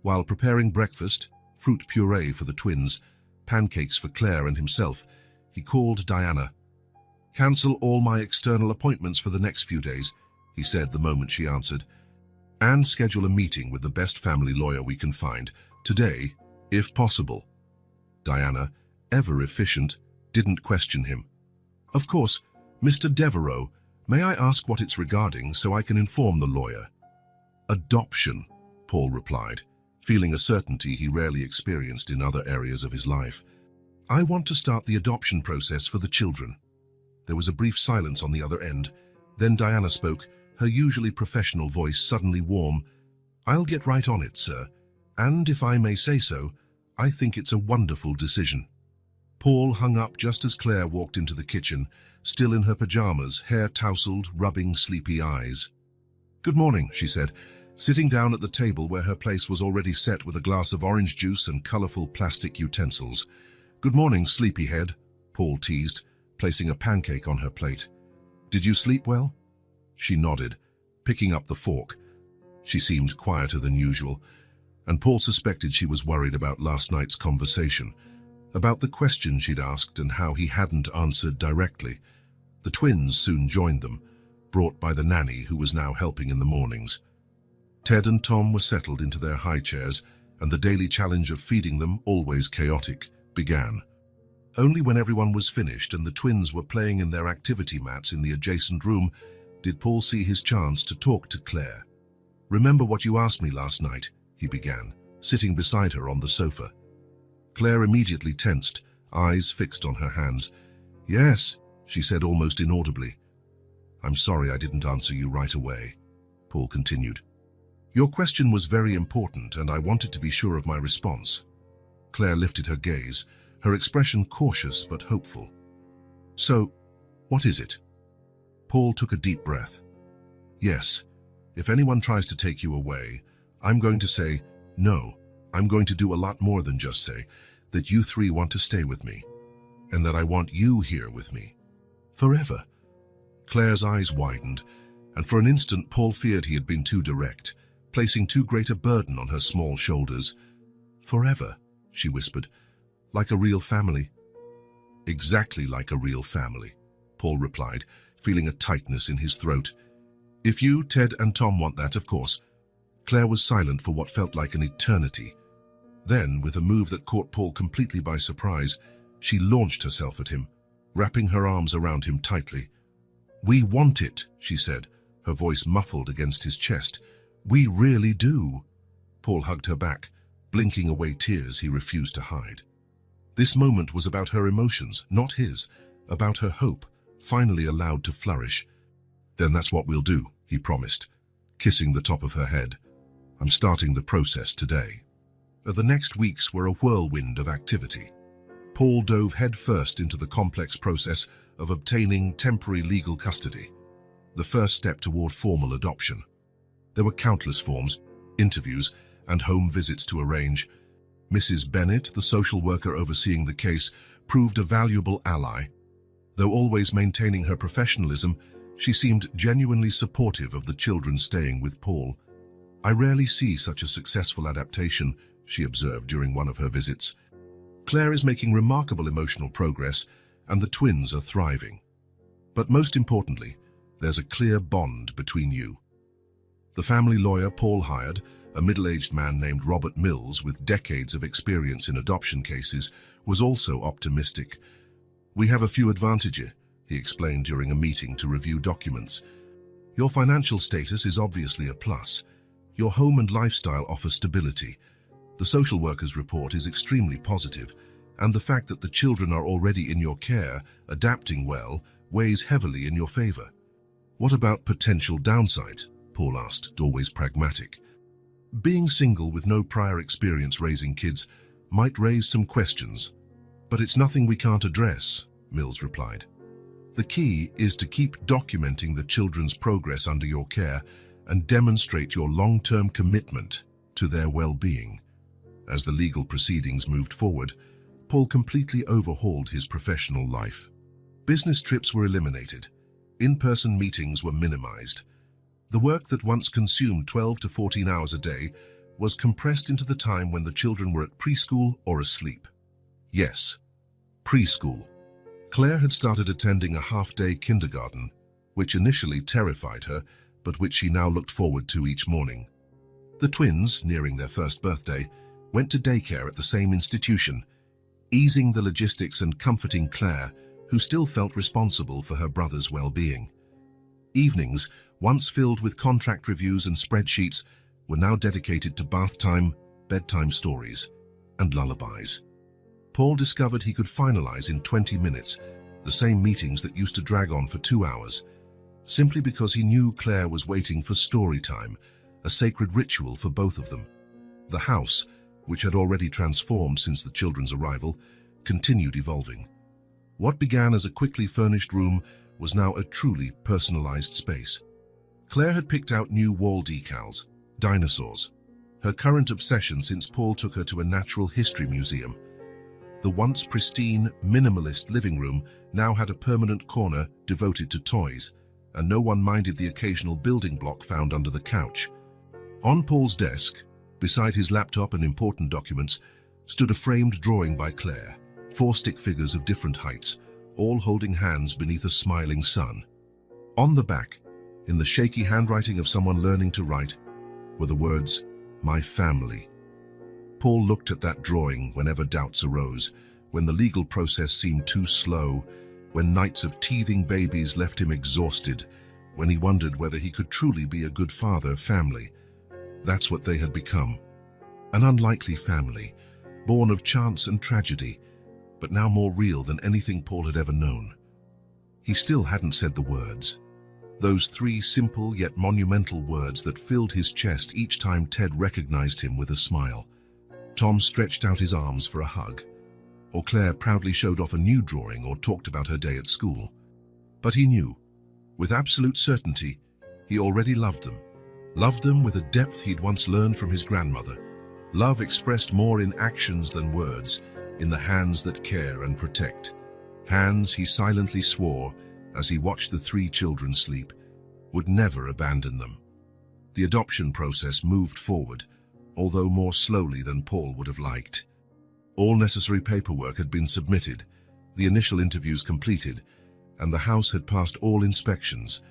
Speaker 2: While preparing breakfast, fruit puree for the twins, pancakes for Claire and himself, he called Diana. "Cancel all my external appointments for the next few days," he said the moment she answered, "and schedule a meeting with the best family lawyer we can find, today, if possible." Diana, ever efficient, didn't question him. "Of course, Mr. Devereaux, May I ask what it's regarding so I can inform the lawyer? Adoption, Paul replied, feeling a certainty he rarely experienced in other areas of his life. I want to start the adoption process for the children. There was a brief silence on the other end. Then Diana spoke, her usually professional voice suddenly warm. I'll get right on it, sir. And if I may say so, I think it's a wonderful decision. Paul hung up just as Claire walked into the kitchen, still in her pajamas, hair tousled, rubbing sleepy eyes. Good morning, she said, sitting down at the table where her place was already set with a glass of orange juice and colorful plastic utensils. Good morning, sleepyhead, Paul teased, placing a pancake on her plate. Did you sleep well? She nodded, picking up the fork. She seemed quieter than usual, and Paul suspected she was worried about last night's conversation, about the question she'd asked and how he hadn't answered directly. The twins soon joined them, brought by the nanny who was now helping in the mornings. Ted and Tom were settled into their high chairs, and the daily challenge of feeding them, always chaotic, began. Only when everyone was finished and the twins were playing in their activity mats in the adjacent room did Paul see his chance to talk to Claire. Remember what you asked me last night, he began, sitting beside her on the sofa. Claire immediately tensed, eyes fixed on her hands. Yes, she said almost inaudibly. I'm sorry I didn't answer you right away, Paul continued. Your question was very important and I wanted to be sure of my response. Claire lifted her gaze, her expression cautious but hopeful. So, what is it? Paul took a deep breath. Yes, if anyone tries to take you away, I'm going to say, no, I'm going to do a lot more than just say that you three want to stay with me, and that I want you here with me. Forever. Claire's eyes widened, and for an instant Paul feared he had been too direct, placing too great a burden on her small shoulders. Forever, she whispered, like a real family. Exactly like a real family, Paul replied, feeling a tightness in his throat. If you, Ted, and Tom want that, of course. Claire was silent for what felt like an eternity. Then, with a move that caught Paul completely by surprise, she launched herself at him, wrapping her arms around him tightly. We want it, she said, her voice muffled against his chest. We really do. Paul hugged her back, blinking away tears he refused to hide. This moment was about her emotions, not his, about her hope, finally allowed to flourish. Then that's what we'll do, he promised, kissing the top of her head. I'm starting the process today. The next weeks were a whirlwind of activity. Paul dove headfirst into the complex process of obtaining temporary legal custody, the first step toward formal adoption. There were countless forms, interviews, and home visits to arrange. Mrs. Bennett, the social worker overseeing the case, proved a valuable ally. Though always maintaining her professionalism, she seemed genuinely supportive of the children staying with Paul. I rarely see such a successful adaptation, she observed during one of her visits. Claire is making remarkable emotional progress, and the twins are thriving. But most importantly, there's a clear bond between you. The family lawyer Paul hired, a middle-aged man named Robert Mills with decades of experience in adoption cases, was also optimistic. We have a few advantages, he explained during a meeting to review documents. Your financial status is obviously a plus. Your home and lifestyle offer stability. The social worker's report is extremely positive, and the fact that the children are already in your care, adapting well, weighs heavily in your favor. What about potential downsides? Paul asked, always pragmatic. Being single with no prior experience raising kids might raise some questions, but it's nothing we can't address, Mills replied. The key is to keep documenting the children's progress under your care and demonstrate your long-term commitment to their well-being. As the legal proceedings moved forward, Paul completely overhauled his professional life. Business trips were eliminated. In-person meetings were minimized. The work that once consumed 12 to 14 hours a day was compressed into the time when the children were at preschool or asleep. Yes, preschool. Claire had started attending a half-day kindergarten, which initially terrified her, but which she now looked forward to each morning. The twins, nearing their first birthday, went to daycare at the same institution, easing the logistics and comforting Claire, who still felt responsible for her brother's well-being. Evenings, once filled with contract reviews and spreadsheets, were now dedicated to bath time, bedtime stories, and lullabies. Paul discovered he could finalize in 20 minutes the same meetings that used to drag on for 2 hours, simply because he knew Claire was waiting for story time, a sacred ritual for both of them. The house, which had already transformed since the children's arrival, continued evolving. What began as a quickly furnished room was now a truly personalized space. Claire had picked out new wall decals, dinosaurs, her current obsession since Paul took her to a natural history museum. The once pristine, minimalist living room now had a permanent corner devoted to toys, and no one minded the occasional building block found under the couch. On Paul's desk, beside his laptop and important documents, stood a framed drawing by Claire, 4 stick figures of different heights, all holding hands beneath a smiling sun. On the back, in the shaky handwriting of someone learning to write, were the words, "My family." Paul looked at that drawing whenever doubts arose, when the legal process seemed too slow, when nights of teething babies left him exhausted, when he wondered whether he could truly be a good father. Family. That's what they had become. An unlikely family, born of chance and tragedy, but now more real than anything Paul had ever known. He still hadn't said the words. Those 3 simple yet monumental words that filled his chest each time Ted recognized him with a smile. Tom stretched out his arms for a hug, or Claire proudly showed off a new drawing or talked about her day at school. But he knew, with absolute certainty, he already loved them with a depth he'd once learned from his grandmother. Love expressed more in actions than words, in the hands that care and protect. Hands he silently swore, as he watched the 3 children sleep, would never abandon them. The adoption process moved forward, although more slowly than Paul would have liked. All necessary paperwork had been submitted, the initial interviews completed, and the house had passed all inspections.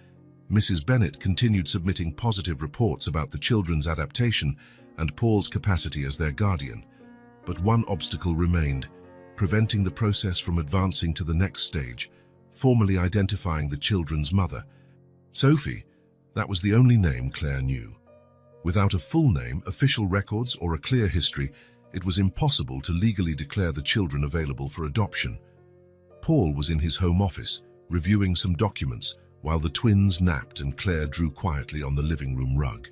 Speaker 2: Mrs. Bennett continued submitting positive reports about the children's adaptation and Paul's capacity as their guardian. But one obstacle remained, preventing the process from advancing to the next stage, formally identifying the children's mother. Sophie, that was the only name Claire knew. Without a full name, official records, or a clear history, it was impossible to legally declare the children available for adoption. Paul was in his home office, reviewing some documents, while the twins napped and Claire drew quietly on the living room rug.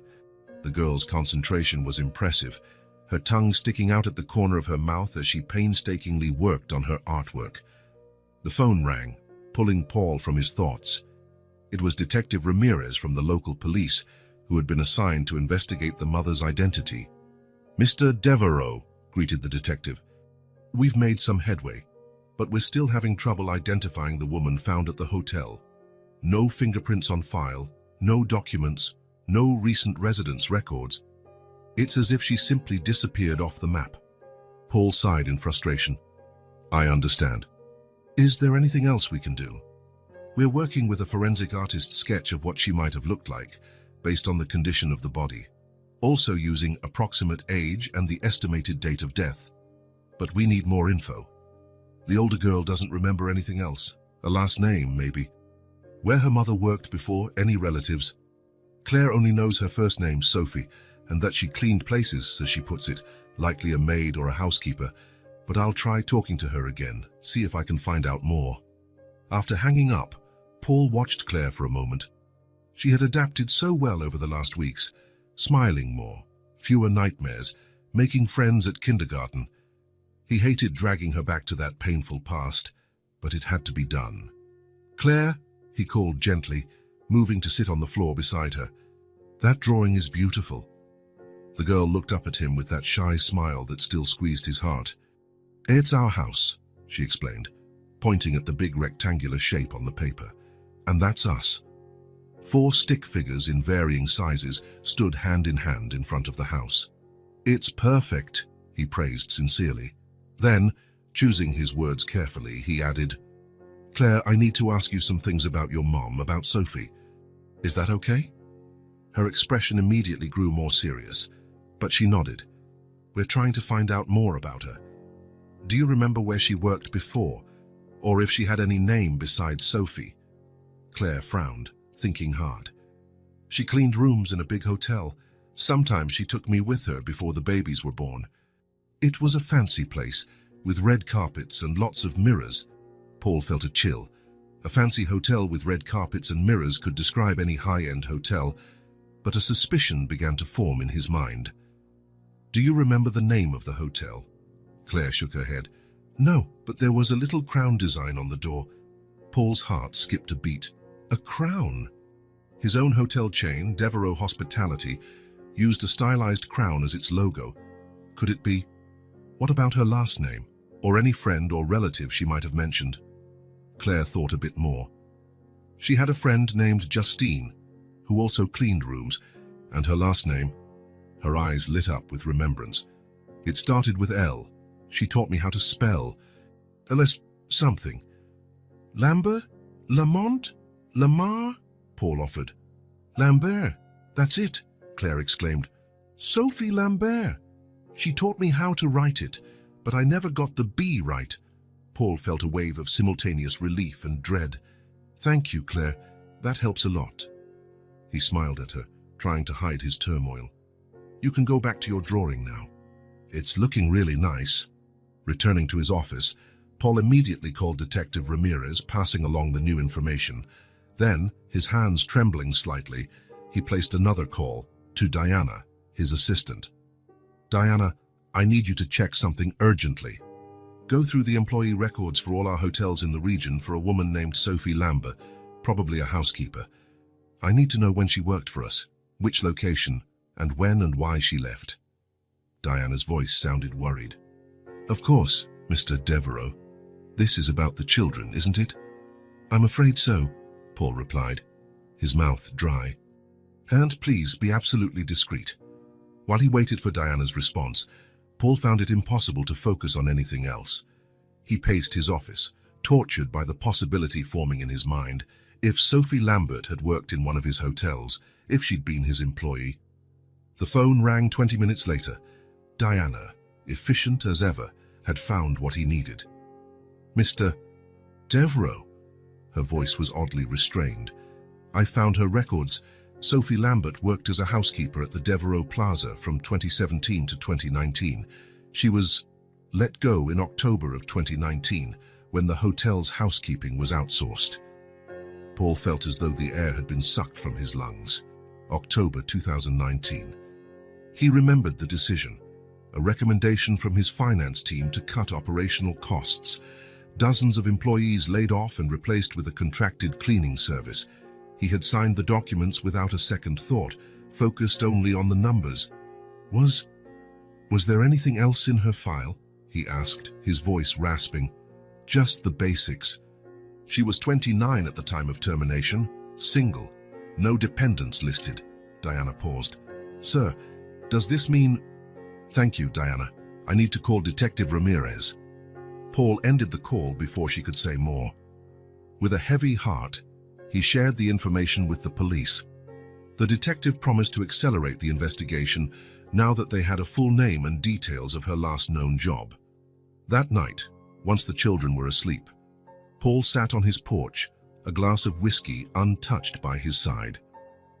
Speaker 2: The girl's concentration was impressive, her tongue sticking out at the corner of her mouth as she painstakingly worked on her artwork. The phone rang, pulling Paul from his thoughts. It was Detective Ramirez from the local police, who had been assigned to investigate the mother's identity. "Mr. Devereaux," greeted the detective. "We've made some headway, but we're still having trouble identifying the woman found at the hotel. No fingerprints on file, no documents, no recent residence records. It's as if she simply disappeared off the map." Paul sighed in frustration. "I understand. Is there anything else we can do? We're working with a forensic artist's sketch of what she might have looked like, based on the condition of the body, also using approximate age and the estimated date of death. But we need more info. The older girl doesn't remember anything else. A last name, maybe. Where her mother worked before, any relatives. Claire only knows her first name, Sophie, and that she cleaned places, as she puts it, likely a maid or a housekeeper, but I'll try talking to her again, see if I can find out more." After hanging up, Paul watched Claire for a moment. She had adapted so well over the last weeks, smiling more, fewer nightmares, making friends at kindergarten. He hated dragging her back to that painful past, but it had to be done. "Claire," he called gently, moving to sit on the floor beside her. "That drawing is beautiful." The girl looked up at him with that shy smile that still squeezed his heart. "It's our house," she explained, pointing at the big rectangular shape on the paper. "And that's us." 4 stick figures in varying sizes stood hand in hand in front of the house. "It's perfect," he praised sincerely. Then, choosing his words carefully, he added, "Claire, I need to ask you some things about your mom, about Sophie. Is that okay?" Her expression immediately grew more serious, but she nodded. "We're trying to find out more about her. Do you remember where she worked before, or if she had any name besides Sophie?" Claire frowned, thinking hard. She cleaned rooms in a big hotel. Sometimes she took me with her before the babies were born. It was a fancy place, with red carpets and lots of mirrors. Paul felt a chill. A fancy hotel with red carpets and mirrors could describe any high-end hotel, but a suspicion began to form in his mind. "Do you remember the name of the hotel?" Claire shook her head. "No, but there was a little crown design on the door." Paul's heart skipped a beat. A crown! His own hotel chain, Devereux Hospitality, used a stylized crown as its logo. Could it be? What about her last name, or any friend or relative she might have mentioned? Claire thought a bit more. She had a friend named Justine, who also cleaned rooms, and her last name. Her eyes lit up with remembrance. It started with L. She taught me how to spell. Unless something. Lambert? Lamont? Lamar? Paul offered. Lambert, that's it, Claire exclaimed. Sophie Lambert. She taught me how to write it, but I never got the B right. Paul felt a wave of simultaneous relief and dread. Thank you, Claire. That helps a lot. He smiled at her, trying to hide his turmoil. You can go back to your drawing now. It's looking really nice. Returning to his office, Paul immediately called Detective Ramirez, passing along the new information. Then, his hands trembling slightly, he placed another call to Diana, his assistant. Diana, I need you to check something urgently. Go through the employee records for all our hotels in the region for a woman named Sophie Lambert, probably a housekeeper. I need to know when she worked for us, which location, and when and why she left. Diana's voice sounded worried. Of course, Mr. Devereux. This is about the children, isn't it? I'm afraid so, Paul replied, his mouth dry. And please be absolutely discreet. While he waited for Diana's response, Paul found it impossible to focus on anything else. He paced his office, tortured by the possibility forming in his mind. If Sophie Lambert had worked in one of his hotels, if she'd been his employee. The phone rang 20 minutes later. Diana, efficient as ever, had found what he needed. Mr. Devereux. Her voice was oddly restrained. I found her records. Sophie Lambert worked as a housekeeper at the Devereux Plaza from 2017 to 2019. She was let go in October of 2019, when the hotel's housekeeping was outsourced. Paul felt as though the air had been sucked from his lungs. October 2019. He remembered the decision, a recommendation from his finance team to cut operational costs. Dozens of employees laid off and replaced with a contracted cleaning service. He had signed the documents without a second thought, focused only on the numbers. Was there anything else in her file? He asked, his voice rasping. Just the basics. She was 29 at the time of termination, single, no dependents listed. Diana paused. Sir, does this mean... Thank you, Diana. I need to call Detective Ramirez. Paul ended the call before she could say more. With a heavy heart, he shared the information with the police. The detective promised to accelerate the investigation now that they had a full name and details of her last known job. That night, once the children were asleep, Paul sat on his porch, a glass of whiskey untouched by his side.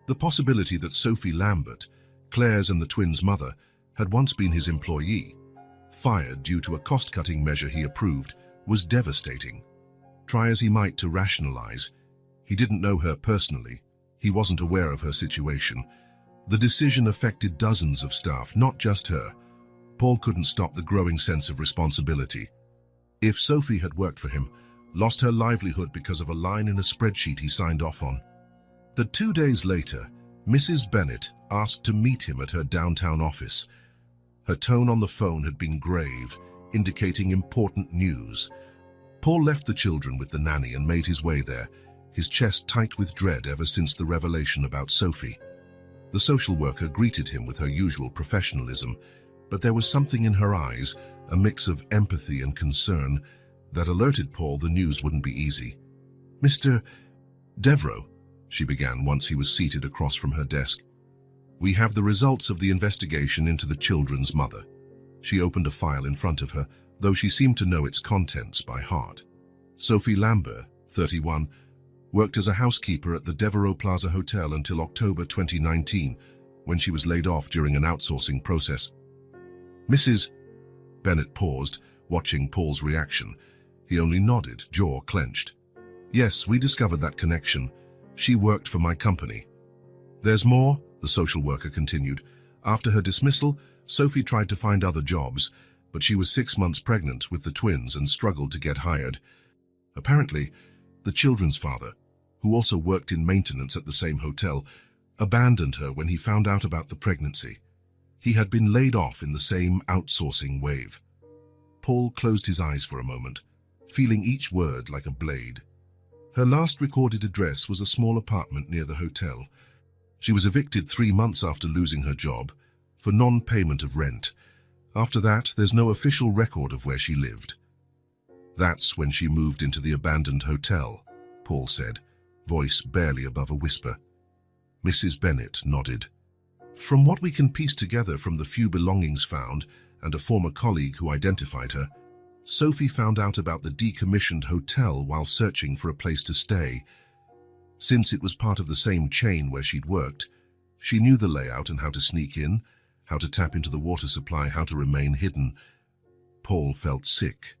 Speaker 2: The possibility that Sophie Lambert, Claire's and the twins' mother, had once been his employee, fired due to a cost-cutting measure he approved, was devastating. Try as he might to rationalize, he didn't know her personally. He wasn't aware of her situation. The decision affected dozens of staff, not just her. Paul couldn't stop the growing sense of responsibility. If Sophie had worked for him, lost her livelihood because of a line in a spreadsheet he signed off on. That 2 days later, Mrs. Bennett asked to meet him at her downtown office. Her tone on the phone had been grave, indicating important news. Paul left the children with the nanny and made his way there, his chest tight with dread ever since the revelation about Sophie. The social worker greeted him with her usual professionalism, but there was something in her eyes, a mix of empathy and concern, that alerted Paul the news wouldn't be easy. Mr. Devereux, she began once he was seated across from her desk. We have the results of the investigation into the children's mother. She opened a file in front of her, though she seemed to know its contents by heart. Sophie Lambert, 31, worked as a housekeeper at the Devereux Plaza Hotel until October 2019, when she was laid off during an outsourcing process. Mrs. Bennett paused, watching Paul's reaction. He only nodded, jaw clenched. Yes, we discovered that connection. She worked for my company. There's more, the social worker continued. After her dismissal, Sophie tried to find other jobs, but she was 6 months pregnant with the twins and struggled to get hired. Apparently, the children's father, who also worked in maintenance at the same hotel, abandoned her when he found out about the pregnancy. He had been laid off in the same outsourcing wave. Paul closed his eyes for a moment, feeling each word like a blade. Her last recorded address was a small apartment near the hotel. She was evicted 3 months after losing her job for non-payment of rent. After that, there's no official record of where she lived. That's when she moved into the abandoned hotel, Paul said, voice barely above a whisper. Mrs. Bennett nodded. From what we can piece together from the few belongings found and a former colleague who identified her, Sophie found out about the decommissioned hotel while searching for a place to stay. Since it was part of the same chain where she'd worked, she knew the layout and how to sneak in, how to tap into the water supply, how to remain hidden. Paul felt sick.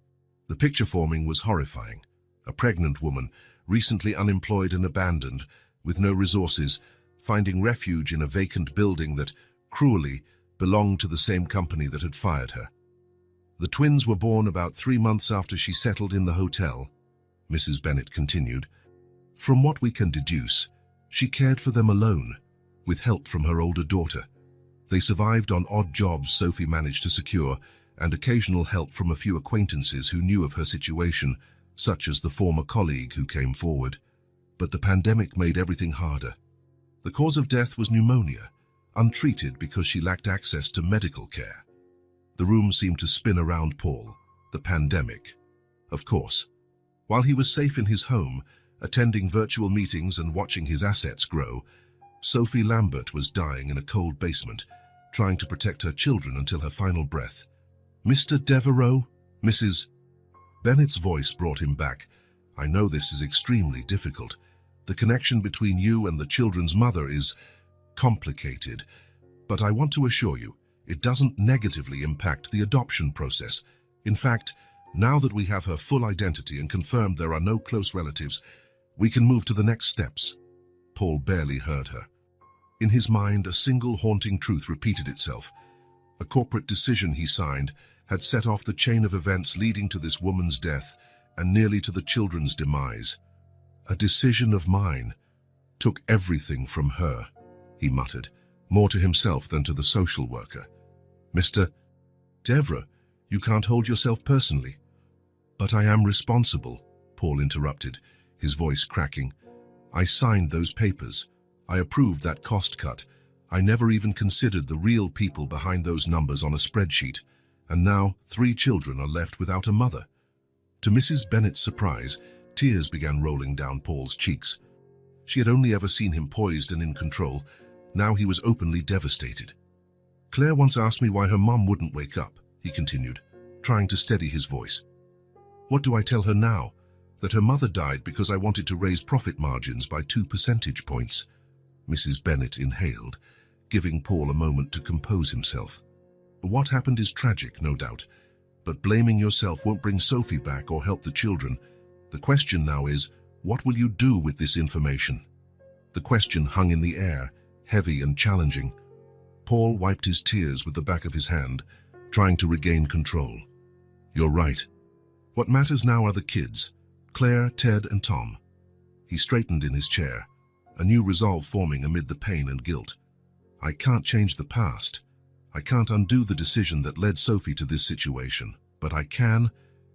Speaker 2: The picture forming was horrifying. A pregnant woman, recently unemployed and abandoned, with no resources, finding refuge in a vacant building that, cruelly, belonged to the same company that had fired her. The twins were born about 3 months after she settled in the hotel, Mrs. Bennett continued. From what we can deduce, she cared for them alone, with help from her older daughter. They survived on odd jobs Sophie managed to secure, and occasional help from a few acquaintances who knew of her situation, such as the former colleague who came forward. But the pandemic made everything harder. The cause of death was pneumonia, untreated because she lacked access to medical care. The room seemed to spin around Paul, the pandemic. Of course, while he was safe in his home, attending virtual meetings and watching his assets grow, Sophie Lambert was dying in a cold basement, trying to protect her children until her final breath. Mr. Devereux, Mrs. Bennett's voice brought him back. I know this is extremely difficult. The connection between you and the children's mother is complicated, but I want to assure you, it doesn't negatively impact the adoption process. In fact, now that we have her full identity and confirmed there are no close relatives, we can move to the next steps. Paul barely heard her. In his mind, a single haunting truth repeated itself. A corporate decision he signed had set off the chain of events leading to this woman's death and nearly to the children's demise. A decision of mine took everything from her, he muttered, more to himself than to the social worker. Mr. Devereux, you can't hold yourself personally. But I am responsible, Paul interrupted, his voice cracking. I signed those papers. I approved that cost cut. I never even considered the real people behind those numbers on a spreadsheet. And now 3 children are left without a mother. To Mrs. Bennett's surprise, tears began rolling down Paul's cheeks. She had only ever seen him poised and in control. Now he was openly devastated. Claire once asked me why her mum wouldn't wake up, he continued, trying to steady his voice. What do I tell her now? That her mother died because I wanted to raise profit margins by 2 percentage points. Mrs. Bennett inhaled, giving Paul a moment to compose himself. What happened is tragic, no doubt, but blaming yourself won't bring Sophie back or help the children. The question now is, what will you do with this information? The question hung in the air, heavy and challenging. Paul wiped his tears with the back of his hand, trying to regain control. You're right. What matters now are the kids, Claire, Ted, and Tom. He straightened in his chair, a new resolve forming amid the pain and guilt. I can't change the past. I can't undo the decision that led Sophie to this situation, but I can,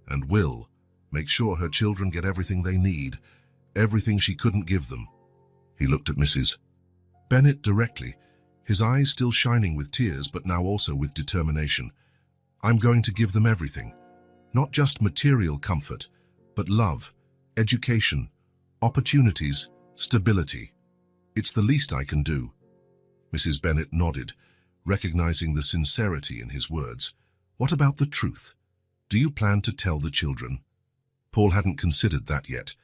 Speaker 2: and will, make sure her children get everything they need, everything she couldn't give them. He looked at Mrs. Bennett directly, his eyes still shining with tears but now also with determination. I'm going to give them everything. Not just material comfort, but love, education, opportunities, stability. It's the least I can do. Mrs. Bennett nodded, recognizing the sincerity in his words. What about the truth? Do you plan to tell the children? Paul hadn't considered that yet.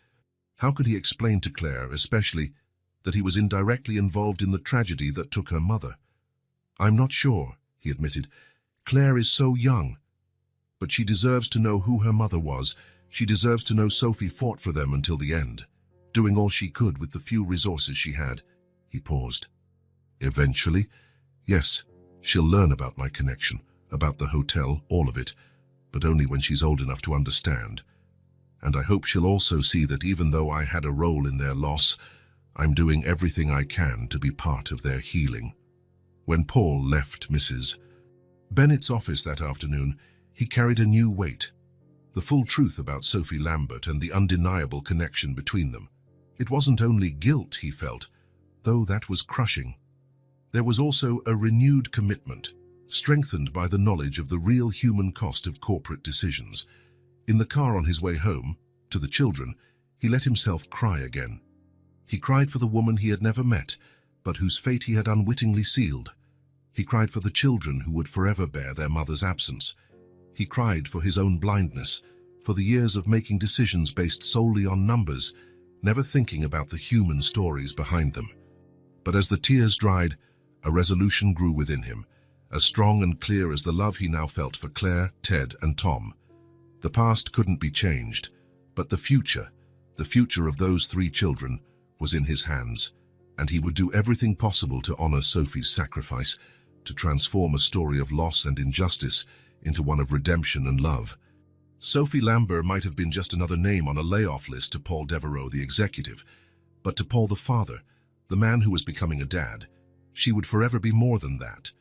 Speaker 2: How could he explain to Claire, especially, that he was indirectly involved in the tragedy that took her mother? "I'm not sure," he admitted. "Claire is so young. But she deserves to know who her mother was. She deserves to know Sophie fought for them until the end, doing all she could with the few resources she had." He paused. "Eventually, yes, she'll learn about my connection, about the hotel, all of it, but only when she's old enough to understand. And I hope she'll also see that even though I had a role in their loss, I'm doing everything I can to be part of their healing." When Paul left Mrs. Bennett's office that afternoon, he carried a new weight. The full truth about Sophie Lambert and the undeniable connection between them. It wasn't only guilt he felt, though that was crushing. There was also a renewed commitment, strengthened by the knowledge of the real human cost of corporate decisions. In the car on his way home, to the children, he let himself cry again. He cried for the woman he had never met, but whose fate he had unwittingly sealed. He cried for the children who would forever bear their mother's absence. He cried for his own blindness, for the years of making decisions based solely on numbers, never thinking about the human stories behind them. But as the tears dried, a resolution grew within him, as strong and clear as the love he now felt for Claire, Ted, and Tom. The past couldn't be changed, but the future of those 3 children, was in his hands, and he would do everything possible to honor Sophie's sacrifice, to transform a story of loss and injustice into one of redemption and love. Sophie Lambert might have been just another name on a layoff list to Paul Devereaux, the executive, but to Paul the father, the man who was becoming a dad, she would forever be more than that.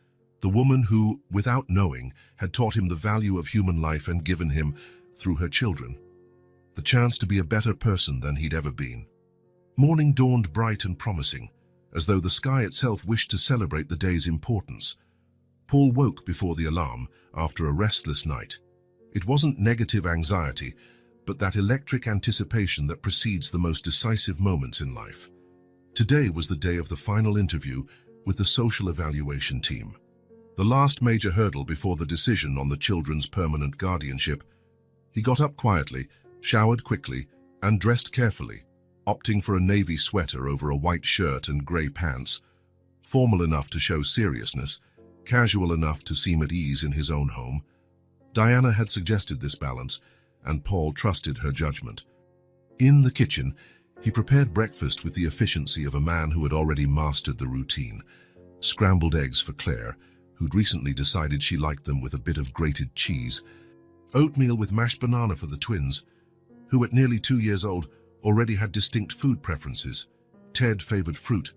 Speaker 2: The woman who, without knowing, had taught him the value of human life and given him, through her children, the chance to be a better person than he'd ever been. Morning dawned bright and promising, as though the sky itself wished to celebrate the day's importance. Paul woke before the alarm after a restless night. It wasn't negative anxiety, but that electric anticipation that precedes the most decisive moments in life. Today was the day of the final interview with the social evaluation team. The last major hurdle before the decision on the children's permanent guardianship. He got up quietly, showered quickly, and dressed carefully, opting for a navy sweater over a white shirt and grey pants, formal enough to show seriousness, casual enough to seem at ease in his own home. Diana had suggested this balance, and Paul trusted her judgment. In the kitchen, he prepared breakfast with the efficiency of a man who had already mastered the routine. Scrambled eggs for Claire, who'd recently decided she liked them with a bit of grated cheese. Oatmeal with mashed banana for the twins, who at nearly 2 years old already had distinct food preferences. Ted favored fruit,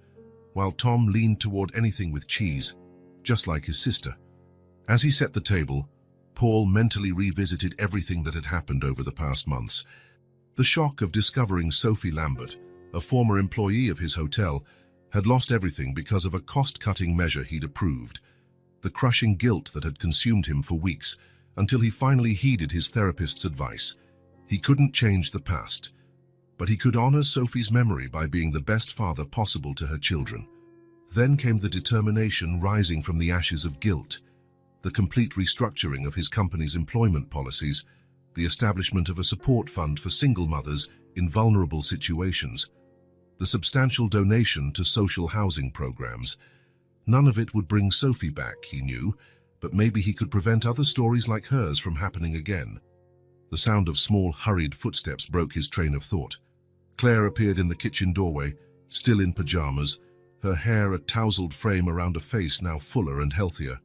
Speaker 2: while Tom leaned toward anything with cheese, just like his sister. As he set the table, Paul mentally revisited everything that had happened over the past months. The shock of discovering Sophie Lambert, a former employee of his hotel, had lost everything because of a cost-cutting measure he'd approved. The crushing guilt that had consumed him for weeks, until he finally heeded his therapist's advice. He couldn't change the past, but he could honor Sophie's memory by being the best father possible to her children. Then came the determination rising from the ashes of guilt, the complete restructuring of his company's employment policies, the establishment of a support fund for single mothers in vulnerable situations, the substantial donation to social housing programs. None of it would bring Sophie back, he knew, but maybe he could prevent other stories like hers from happening again. The sound of small, hurried footsteps broke his train of thought. Claire appeared in the kitchen doorway, still in pajamas, her hair a tousled frame around a face now fuller and healthier.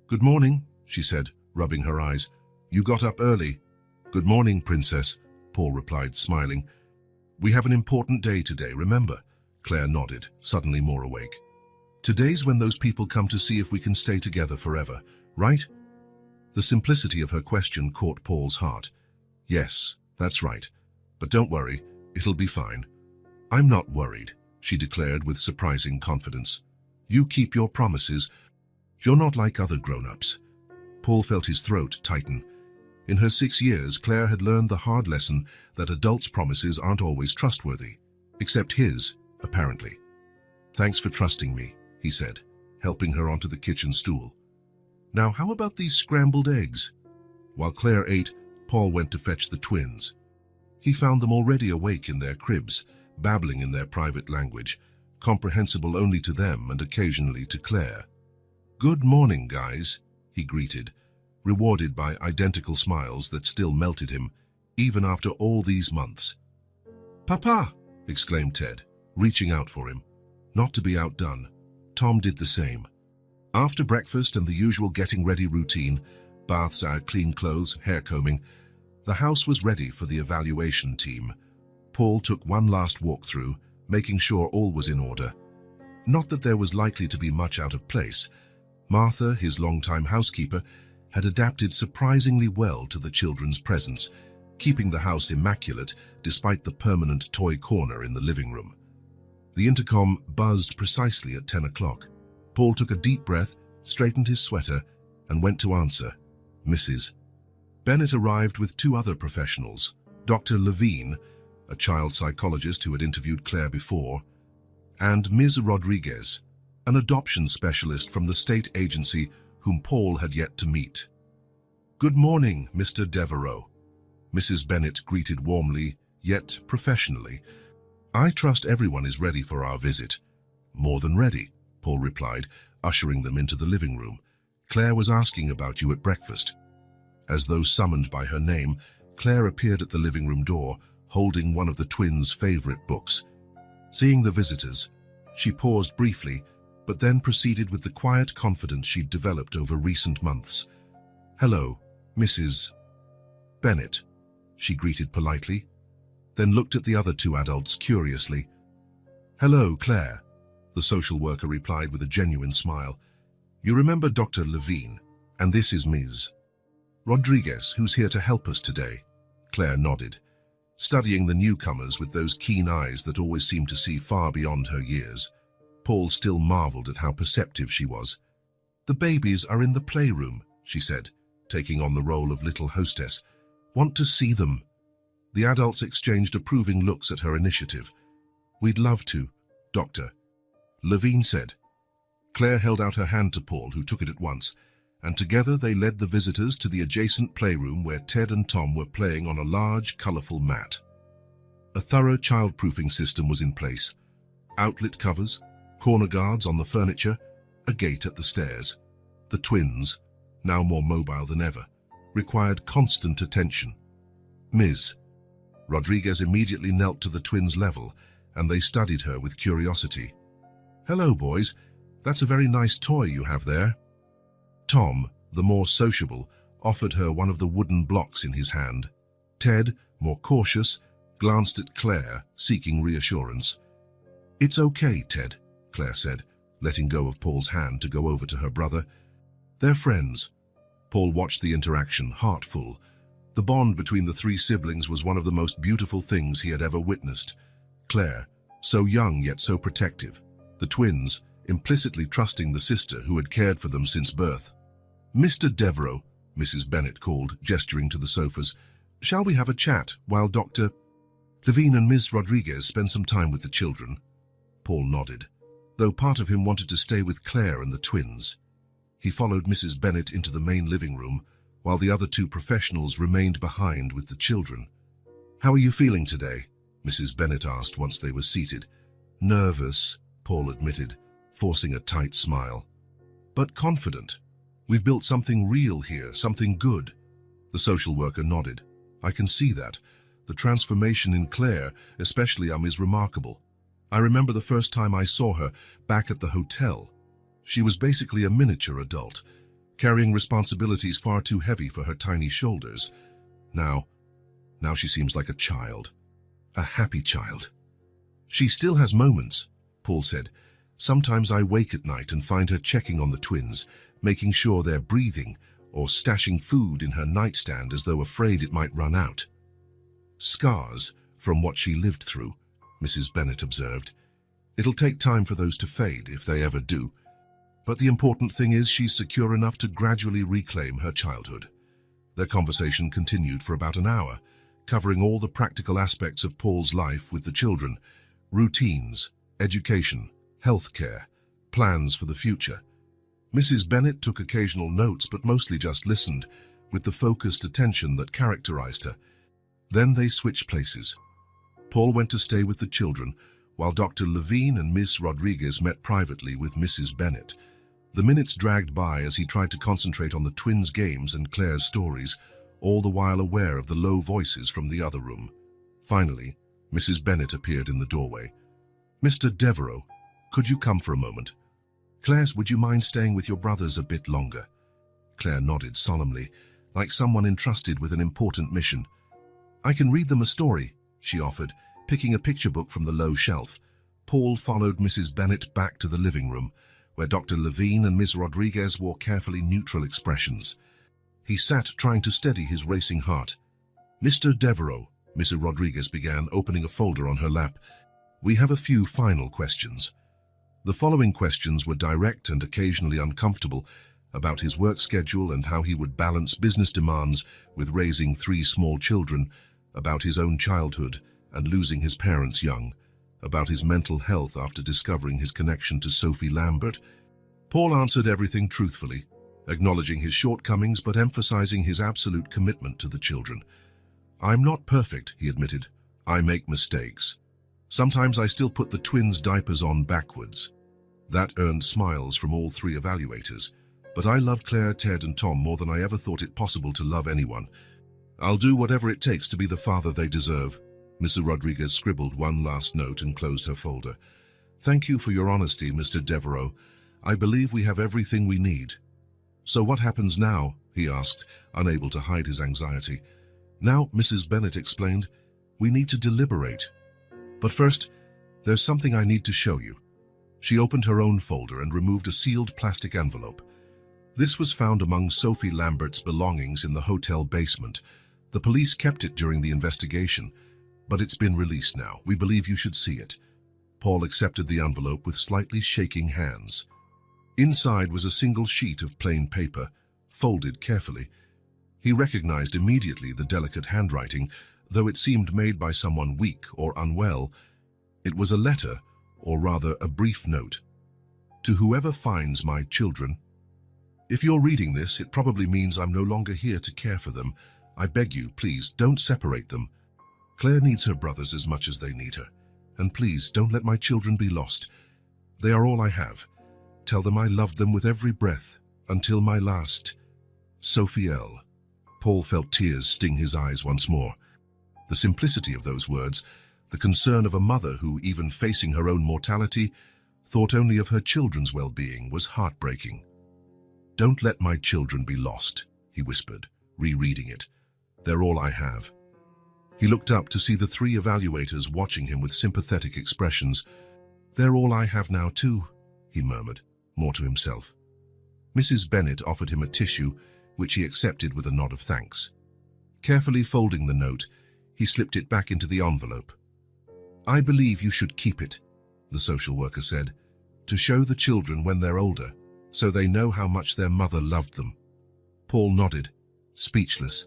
Speaker 2: "Good morning," she said, rubbing her eyes. "You got up early." "Good morning, Princess," Paul replied, smiling. "We have an important day today, remember?" Claire nodded, suddenly more awake. "Today's when those people come to see if we can stay together forever, right?" The simplicity of her question caught Paul's heart. "Yes, that's right. But don't worry, it'll be fine." "I'm not worried," she declared with surprising confidence. "You keep your promises. You're not like other grown-ups." Paul felt his throat tighten. In her 6 years, Claire had learned the hard lesson that adults' promises aren't always trustworthy. Except his, apparently. "Thanks for trusting me," he said, helping her onto the kitchen stool. "Now, how about these scrambled eggs?" While Claire ate, Paul went to fetch the twins. He found them already awake in their cribs, babbling in their private language, comprehensible only to them and occasionally to Claire. "Good morning, guys," he greeted, rewarded by identical smiles that still melted him, even after all these months. "Papa!" exclaimed Ted, reaching out for him. Not to be outdone, Tom did the same. After breakfast and the usual getting ready routine, baths, clean clothes, hair combing, the house was ready for the evaluation team. Paul took one last walk through, making sure all was in order. Not that there was likely to be much out of place. Martha, his longtime housekeeper, had adapted surprisingly well to the children's presence, keeping the house immaculate despite the permanent toy corner in the living room. The intercom buzzed precisely at 10 o'clock. Paul took a deep breath, straightened his sweater, and went to answer. Mrs. Bennett arrived with two other professionals, Dr. Levine, a child psychologist who had interviewed Claire before, and Ms. Rodriguez, an adoption specialist from the state agency whom Paul had yet to meet. "Good morning, Mr. Devereaux," Mrs. Bennett greeted warmly, yet professionally. "I trust everyone is ready for our visit." "More than ready," Paul replied, ushering them into the living room. "Claire was asking about you at breakfast." As though summoned by her name, Claire appeared at the living room door, holding one of the twins' favorite books. Seeing the visitors, she paused briefly, but then proceeded with the quiet confidence she'd developed over recent months. "Hello, Mrs. Bennett," she greeted politely, then looked at the other two adults curiously. "Hello, Claire," the social worker replied with a genuine smile. "You remember Dr. Levine, and this is Ms. Rodriguez, who's here to help us today." Claire nodded, studying the newcomers with those keen eyes that always seemed to see far beyond her years. Paul still marveled at how perceptive she was. "The babies are in the playroom," she said, taking on the role of little hostess. "Want to see them?" The adults exchanged approving looks at her initiative. "We'd love to, Doctor," Levine said. Claire held out her hand to Paul, who took it at once, and together they led the visitors to the adjacent playroom where Ted and Tom were playing on a large, colorful mat. A thorough child-proofing system was in place. Outlet covers, corner guards on the furniture, a gate at the stairs. The twins, now more mobile than ever, required constant attention. Ms. Rodriguez immediately knelt to the twins' level, and they studied her with curiosity. "Hello, boys. That's a very nice toy you have there." Tom, the more sociable, offered her one of the wooden blocks in his hand. Ted, more cautious, glanced at Claire, seeking reassurance. "It's okay, Ted," Claire said, letting go of Paul's hand to go over to her brother. "They're friends." Paul watched the interaction, heart full. The bond between the three siblings was one of the most beautiful things he had ever witnessed. Claire, so young yet so protective. The twins, implicitly trusting the sister who had cared for them since birth. "Mr. Devereaux," Mrs. Bennett called, gesturing to the sofas, "shall we have a chat while Dr. Levine and Ms. Rodriguez spend some time with the children?" Paul nodded, though part of him wanted to stay with Claire and the twins. He followed Mrs. Bennett into the main living room, while the other two professionals remained behind with the children. "How are you feeling today?" Mrs. Bennett asked once they were seated. "Nervous," Paul admitted, forcing a tight smile. "But confident. We've built something real here, something good." The social worker nodded. "I can see that. The transformation in Claire, especially, is remarkable. I remember the first time I saw her back at the hotel. She was basically a miniature adult, carrying responsibilities far too heavy for her tiny shoulders. Now she seems like a child. A happy child." "She still has moments," Paul said. "Sometimes I wake at night and find her checking on the twins, making sure they're breathing, or stashing food in her nightstand as though afraid it might run out." "Scars from what she lived through," Mrs. Bennett observed. "It'll take time for those to fade, if they ever do. But the important thing is she's secure enough to gradually reclaim her childhood." Their conversation continued for about an hour, covering all the practical aspects of Paul's life with the children: routines, education, healthcare, plans for the future. Mrs. Bennett took occasional notes but mostly just listened, with the focused attention that characterized her. Then they switched places. Paul went to stay with the children, while Dr. Levine and Miss Rodriguez met privately with Mrs. Bennet. The minutes dragged by as he tried to concentrate on the twins' games and Claire's stories, all the while aware of the low voices from the other room. Finally, Mrs. Bennet appeared in the doorway. "Mr. Devereux, could you come for a moment? Claire, would you mind staying with your brothers a bit longer?" Claire nodded solemnly, like someone entrusted with an important mission. "I can read them a story," she offered, picking a picture book from the low shelf. Paul followed Mrs. Bennet back to the living room, where Dr. Levine and Miss Rodriguez wore carefully neutral expressions. He sat trying to steady his racing heart. "Mr. Devereux," Mrs. Rodriguez began, opening a folder on her lap, "we have a few final questions." The following questions were direct and occasionally uncomfortable, about his work schedule and how he would balance business demands with raising 3 small children, about his own childhood and losing his parents young, about his mental health after discovering his connection to Sophie Lambert. Paul answered everything truthfully, acknowledging his shortcomings but emphasizing his absolute commitment to the children. "I'm not perfect," he admitted. "I make mistakes. Sometimes I still put the twins' diapers on backwards." That earned smiles from all 3 evaluators. "But I love Claire, Ted, and Tom more than I ever thought it possible to love anyone. I'll do whatever it takes to be the father they deserve." Mrs. Rodriguez scribbled one last note and closed her folder. "Thank you for your honesty, Mr. Devereux. I believe we have everything we need." "So what happens now?" he asked, unable to hide his anxiety. "Now," Mrs. Bennet explained, "we need to deliberate. But first, there's something I need to show you." She opened her own folder and removed a sealed plastic envelope. This was found among Sophie Lambert's belongings in the hotel basement. The police kept it during the investigation, but it's been released now. We believe you should see it. Paul accepted the envelope with slightly shaking hands. Inside was a single sheet of plain paper, folded carefully. He recognized immediately the delicate handwriting, though it seemed made by someone weak or unwell. It was a letter, or rather a brief note. "To whoever finds my children. If you're reading this, it probably means I'm no longer here to care for them. I beg you, please, don't separate them. Claire needs her brothers as much as they need her. And please, don't let my children be lost. They are all I have. Tell them I loved them with every breath, until my last. Sophie L." Paul felt tears sting his eyes once more. The simplicity of those words, the concern of a mother who, even facing her own mortality, thought only of her children's well-being, was heartbreaking. "Don't let my children be lost," he whispered, rereading it. "They're all I have." He looked up to see the 3 evaluators watching him with sympathetic expressions. "They're all I have now too," he murmured, more to himself. Mrs. Bennet offered him a tissue, which he accepted with a nod of thanks. Carefully folding the note, he slipped it back into the envelope. "I believe you should keep it," the social worker said, "to show the children when they're older, so they know how much their mother loved them." Paul nodded, speechless.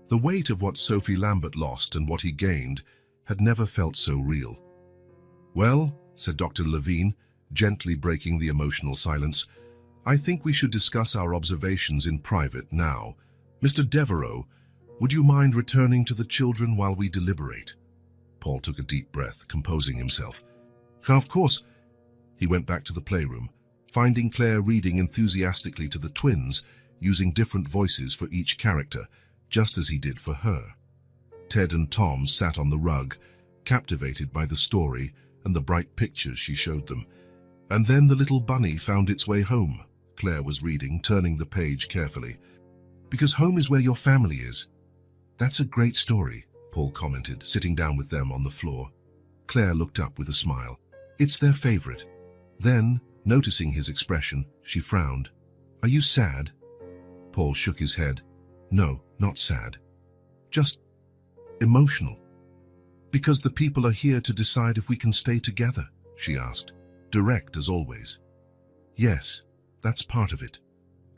Speaker 2: The weight of what Sophie Lambert lost and what he gained had never felt so real. "Well," said Dr. Levine, gently breaking the emotional silence, "I think we should discuss our observations in private now. Mr. Devereux, would you mind returning to the children while we deliberate?" Paul took a deep breath, composing himself. "Of course." He went back to the playroom, finding Claire reading enthusiastically to the twins, using different voices for each character, just as he did for her. Ted and Tom sat on the rug, captivated by the story and the bright pictures she showed them. "And then the little bunny found its way home," Claire was reading, turning the page carefully. "Because home is where your family is." "That's a great story," Paul commented, sitting down with them on the floor. Claire looked up with a smile. "It's their favorite." Then, noticing his expression, she frowned. "Are you sad?" Paul shook his head. "No, not sad. Just emotional." "Because the people are here to decide if we can stay together?" she asked, direct as always. "Yes, that's part of it."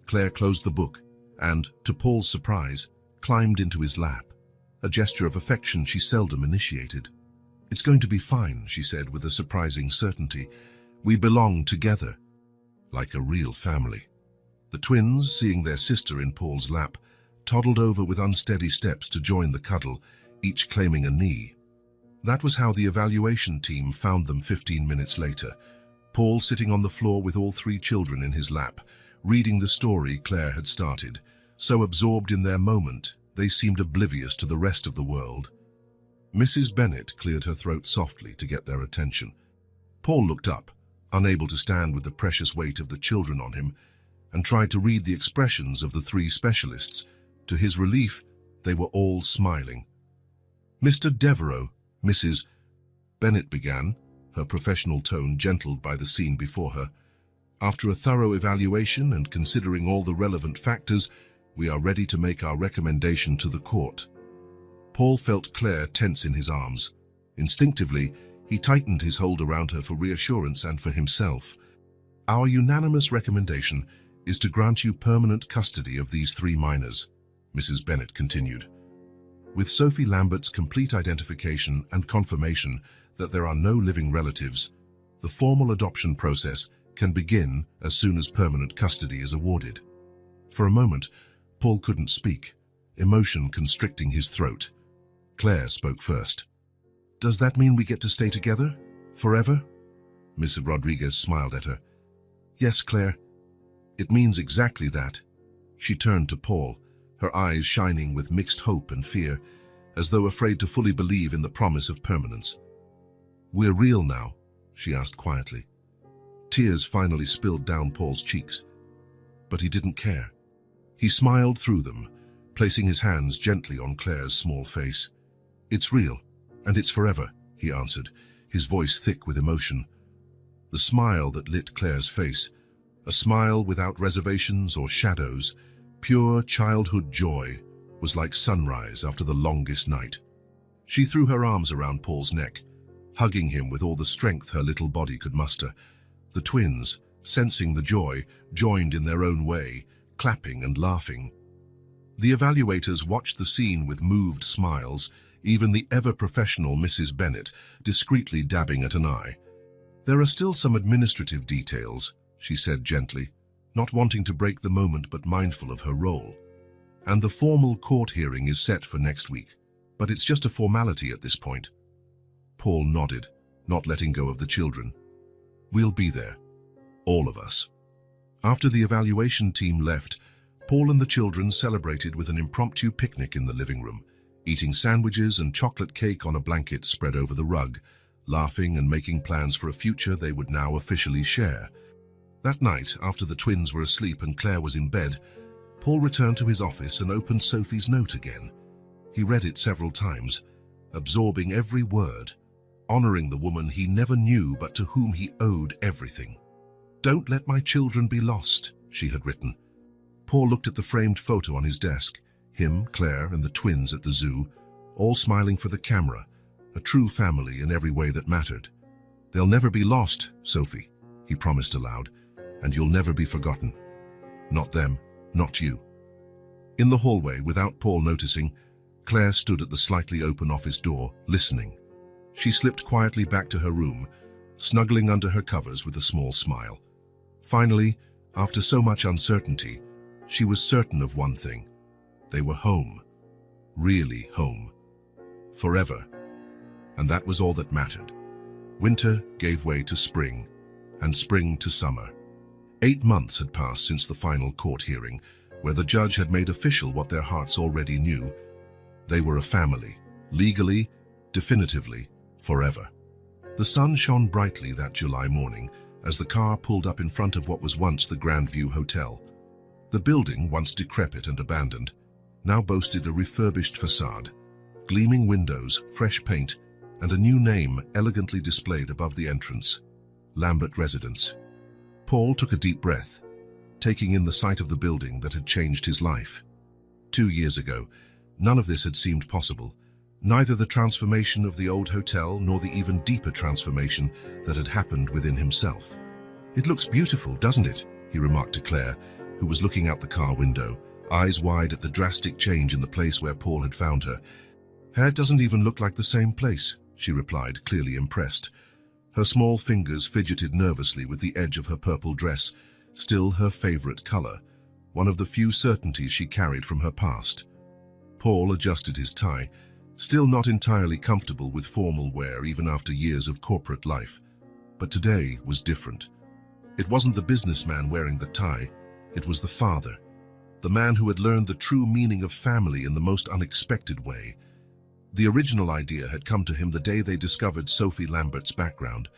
Speaker 2: Claire closed the book and, to Paul's surprise, climbed into his lap, a gesture of affection she seldom initiated. "It's going to be fine," she said with a surprising certainty. "We belong together, like a real family." The twins, seeing their sister in Paul's lap, toddled over with unsteady steps to join the cuddle, each claiming a knee. That was how the evaluation team found them 15 minutes later, Paul sitting on the floor with all 3 children in his lap, reading the story Claire had started. So absorbed in their moment, they seemed oblivious to the rest of the world. Mrs. Bennet cleared her throat softly to get their attention. Paul looked up, unable to stand with the precious weight of the children on him, and tried to read the expressions of the 3 specialists. To his relief, they were all smiling. "Mr. Devereux," Mrs. Bennet began, her professional tone gentled by the scene before her. "After a thorough evaluation and considering all the relevant factors, we are ready to make our recommendation to the court." Paul felt Claire tense in his arms. Instinctively, he tightened his hold around her for reassurance and for himself. "Our unanimous recommendation is to grant you permanent custody of these 3 minors," Mrs. Bennet continued. "With Sophie Lambert's complete identification and confirmation that there are no living relatives, the formal adoption process can begin as soon as permanent custody is awarded." For a moment, Paul couldn't speak, emotion constricting his throat. Claire spoke first. "Does that mean we get to stay together? Forever?" Mrs. Rodriguez smiled at her. "Yes, Claire. It means exactly that." She turned to Paul, her eyes shining with mixed hope and fear, as though afraid to fully believe in the promise of permanence. "We're real now?" she asked quietly. Tears finally spilled down Paul's cheeks, but he didn't care. He smiled through them, placing his hands gently on Claire's small face. "It's real, and it's forever," he answered, his voice thick with emotion. The smile that lit Claire's face, a smile without reservations or shadows, pure childhood joy, was like sunrise after the longest night. She threw her arms around Paul's neck, hugging him with all the strength her little body could muster. The twins, sensing the joy, joined in their own way, clapping and laughing. The evaluators watched the scene with moved smiles, even the ever-professional Mrs. Bennet discreetly dabbing at an eye. "There are still some administrative details," she said gently, not wanting to break the moment but mindful of her role. "And the formal court hearing is set for next week, but it's just a formality at this point." Paul nodded, not letting go of the children. "We'll be there. All of us." After the evaluation team left, Paul and the children celebrated with an impromptu picnic in the living room, eating sandwiches and chocolate cake on a blanket spread over the rug, laughing and making plans for a future they would now officially share. That night, after the twins were asleep and Claire was in bed, Paul returned to his office and opened Sophie's note again. He read it several times, absorbing every word, honoring the woman he never knew but to whom he owed everything. "Don't let my children be lost," she had written. Paul looked at the framed photo on his desk, him, Claire, and the twins at the zoo, all smiling for the camera, a true family in every way that mattered. "They'll never be lost, Sophie," he promised aloud, "and you'll never be forgotten. Not them, not you." In the hallway, without Paul noticing, Claire stood at the slightly open office door, listening. She slipped quietly back to her room, snuggling under her covers with a small smile. Finally, after so much uncertainty, she was certain of one thing. They were home. Really home. Forever. And that was all that mattered. Winter gave way to spring, and spring to summer. 8 months had passed since the final court hearing, where the judge had made official what their hearts already knew. They were a family, legally, definitively, forever. The sun shone brightly that July morning as the car pulled up in front of what was once the Grandview Hotel. The building, once decrepit and abandoned, now boasted a refurbished facade, gleaming windows, fresh paint, and a new name elegantly displayed above the entrance: Lambert Residence. Paul took a deep breath, taking in the sight of the building that had changed his life. 2 years ago, none of this had seemed possible, neither the transformation of the old hotel nor the even deeper transformation that had happened within himself. "It looks beautiful, doesn't it?" he remarked to Claire, who was looking out the car window, eyes wide at the drastic change in the place where Paul had found her. "It doesn't even look like the same place," she replied, clearly impressed. Her small fingers fidgeted nervously with the edge of her purple dress, still her favorite color, one of the few certainties she carried from her past. Paul adjusted his tie, Still not entirely comfortable with formal wear even after years of corporate life. But today was different. It wasn't the businessman wearing the tie, it was the father. The man who had learned the true meaning of family in the most unexpected way. The original idea had come to him the day they discovered Sophie Lambert's background,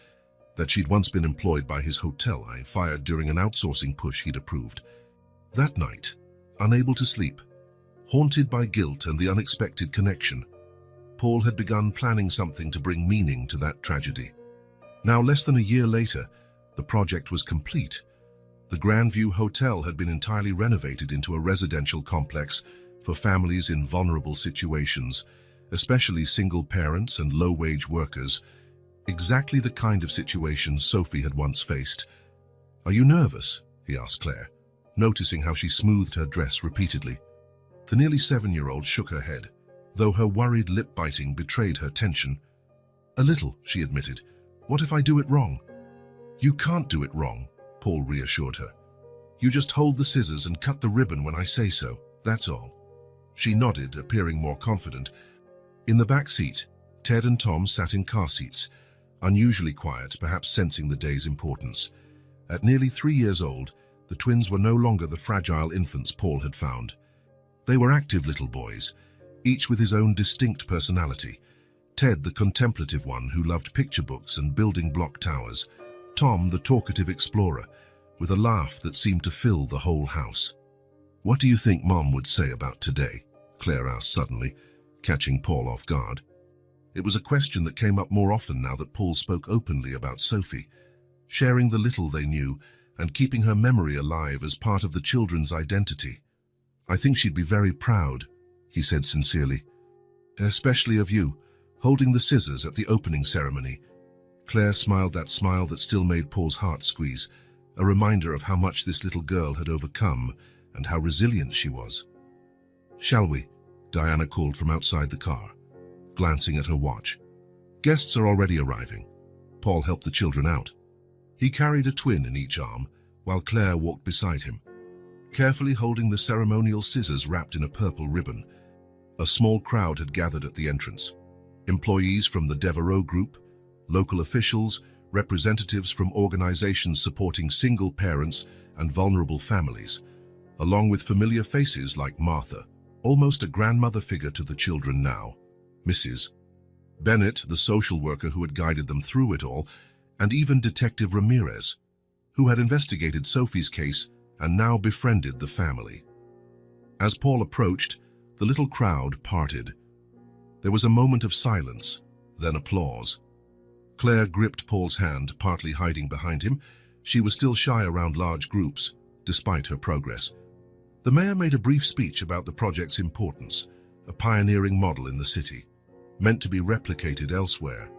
Speaker 2: that she'd once been employed by his hotel, fired during an outsourcing push he'd approved. That night, unable to sleep, haunted by guilt and the unexpected connection, Paul had begun planning something to bring meaning to that tragedy. Now, less than a year later, the project was complete. The Grandview Hotel had been entirely renovated into a residential complex for families in vulnerable situations, especially single parents and low-wage workers, exactly the kind of situation Sophie had once faced. "Are you nervous?" he asked Claire, noticing how she smoothed her dress repeatedly. The nearly 7-year-old shook her head, though her worried lip-biting betrayed her tension. "A little," she admitted. "What if I do it wrong?" "You can't do it wrong," Paul reassured her. "You just hold the scissors and cut the ribbon when I say so, that's all." She nodded, appearing more confident. In the back seat, Ted and Tom sat in car seats, unusually quiet, perhaps sensing the day's importance. At nearly 3 years old, the twins were no longer the fragile infants Paul had found. They were active little boys, each with his own distinct personality. Ted, the contemplative one who loved picture books and building block towers. Tom, the talkative explorer, with a laugh that seemed to fill the whole house. "What do you think Mom would say about today?" Claire asked suddenly, catching Paul off guard. It was a question that came up more often now that Paul spoke openly about Sophie, sharing the little they knew and keeping her memory alive as part of the children's identity. "I think she'd be very proud," he said sincerely. "Especially of you, holding the scissors at the opening ceremony." Claire smiled that smile that still made Paul's heart squeeze, a reminder of how much this little girl had overcome and how resilient she was. "Shall we?" Diana called from outside the car, glancing at her watch. "Guests are already arriving." Paul helped the children out. He carried a twin in each arm, while Claire walked beside him, carefully holding the ceremonial scissors wrapped in a purple ribbon. A small crowd had gathered at the entrance. Employees from the Devereaux Group, local officials, representatives from organizations supporting single parents and vulnerable families, along with familiar faces like Martha, almost a grandmother figure to the children now, Mrs. Bennett, the social worker who had guided them through it all, and even Detective Ramirez, who had investigated Sophie's case and now befriended the family. As Paul approached, the little crowd parted. There was a moment of silence, then applause. Claire gripped Paul's hand, partly hiding behind him. She was still shy around large groups, despite her progress. The mayor made a brief speech about the project's importance, a pioneering model in the city, meant to be replicated elsewhere.